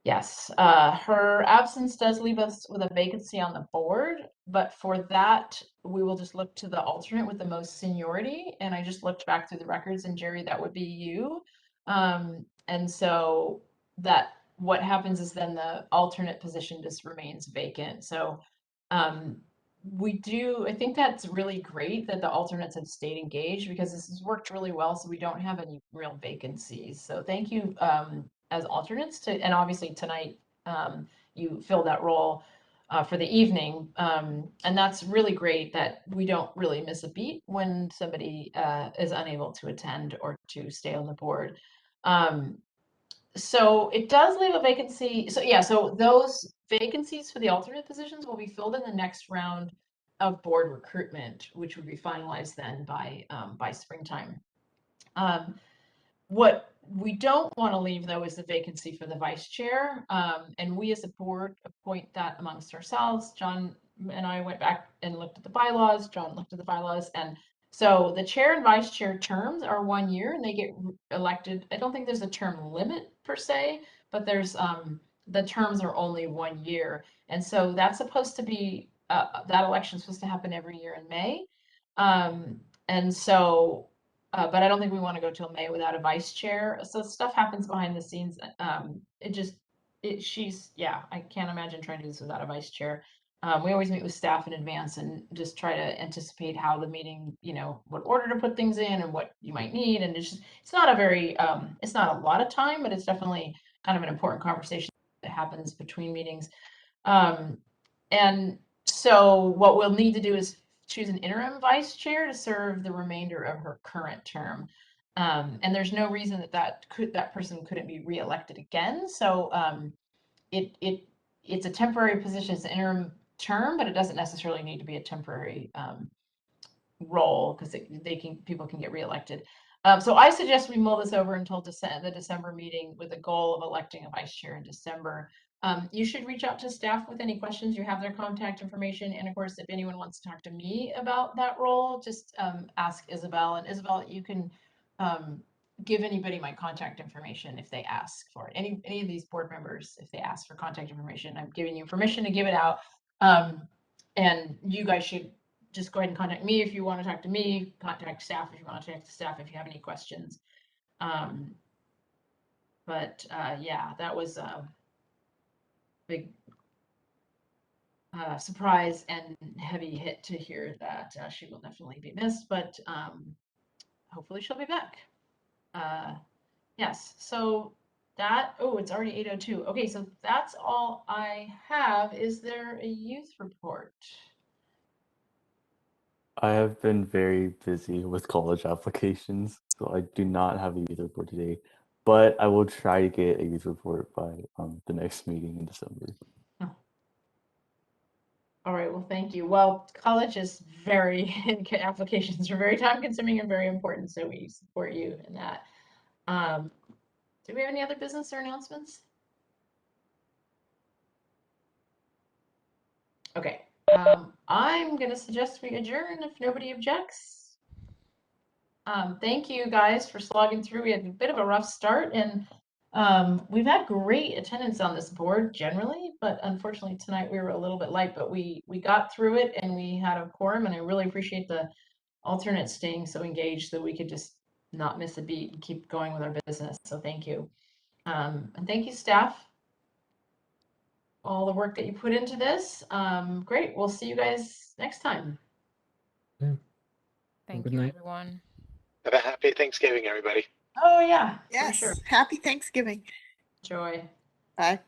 Yes, her absence does leave us with a vacancy on the board, but for that, we will just look to the alternate with the most seniority. And I just looked back through the records, and Jerry, that would be you. And so what happens is then the alternate position just remains vacant. So I think that's really great that the alternates have stayed engaged, because this has worked really well, so we don't have any real vacancies. So thank you as alternates and obviously tonight you filled that role for the evening. And that's really great that we don't really miss a beat when somebody is unable to attend or to stay on the board. So it does leave a vacancy. So yeah, so those vacancies for the alternate positions will be filled in the next round of board recruitment, which would be finalized then by springtime. What we don't want to leave, though, is the vacancy for the vice chair. And we as a board appoint that amongst ourselves. John and I went back and looked at the bylaws. John looked at the bylaws. And so the chair and vice chair terms are 1 year and they get elected. I don't think there's a term limit per se, but there's the terms are only 1 year. And so that's supposed to be, that election is supposed to happen every year in May. And so but I don't think we want to go till May without a vice chair. So stuff happens behind the scenes. I can't imagine trying to do this without a vice chair. We always meet with staff in advance and just try to anticipate how the meeting, what order to put things in and what you might need. And it's not it's not a lot of time, but it's definitely kind of an important conversation that happens between meetings. And so what we'll need to do is choose an interim vice chair to serve the remainder of her current term. And there's no reason that person couldn't be reelected again. So it's a temporary position, it's an interim term, but it doesn't necessarily need to be a temporary role, because people can get reelected. So I suggest we mull this over until the December meeting with the goal of electing a vice chair in December. You should reach out to staff with any questions. You have their contact information. And of course, if anyone wants to talk to me about that role, just ask Isabel. And Isabel, you can give anybody my contact information if they ask for it. Any of these board members, if they ask for contact information, I'm giving you permission to give it out. And you guys should just go ahead and contact me if you want to talk to me, contact staff if you want to talk to staff if you have any questions. Yeah, that was a big surprise and heavy hit to hear that she will definitely be missed, but hopefully she'll be back. Yes, so it's already 8:02. Okay, so that's all I have. Is there a youth report? I have been very busy with college applications, so I do not have a youth report today, but I will try to get a youth report by the next meeting in December. All right, well, thank you. Well, college is applications are very time consuming and very important, so we support you in that. Do we have any other business or announcements? Okay, I'm gonna suggest we adjourn if nobody objects. Thank you guys for slogging through. We had a bit of a rough start, and We've had great attendance on this board generally, but unfortunately tonight we were a little bit light, but we got through it and we had a quorum, and I really appreciate the alternates staying so engaged that we could just not miss a beat and keep going with our business. So thank you. And thank you, staff. All the work that you put into this. Great. We'll see you guys next time. Thank Good you, night. everyone. Have a happy Thanksgiving, everybody. Oh yeah, for Yes, sure. happy Thanksgiving. Enjoy. Bye.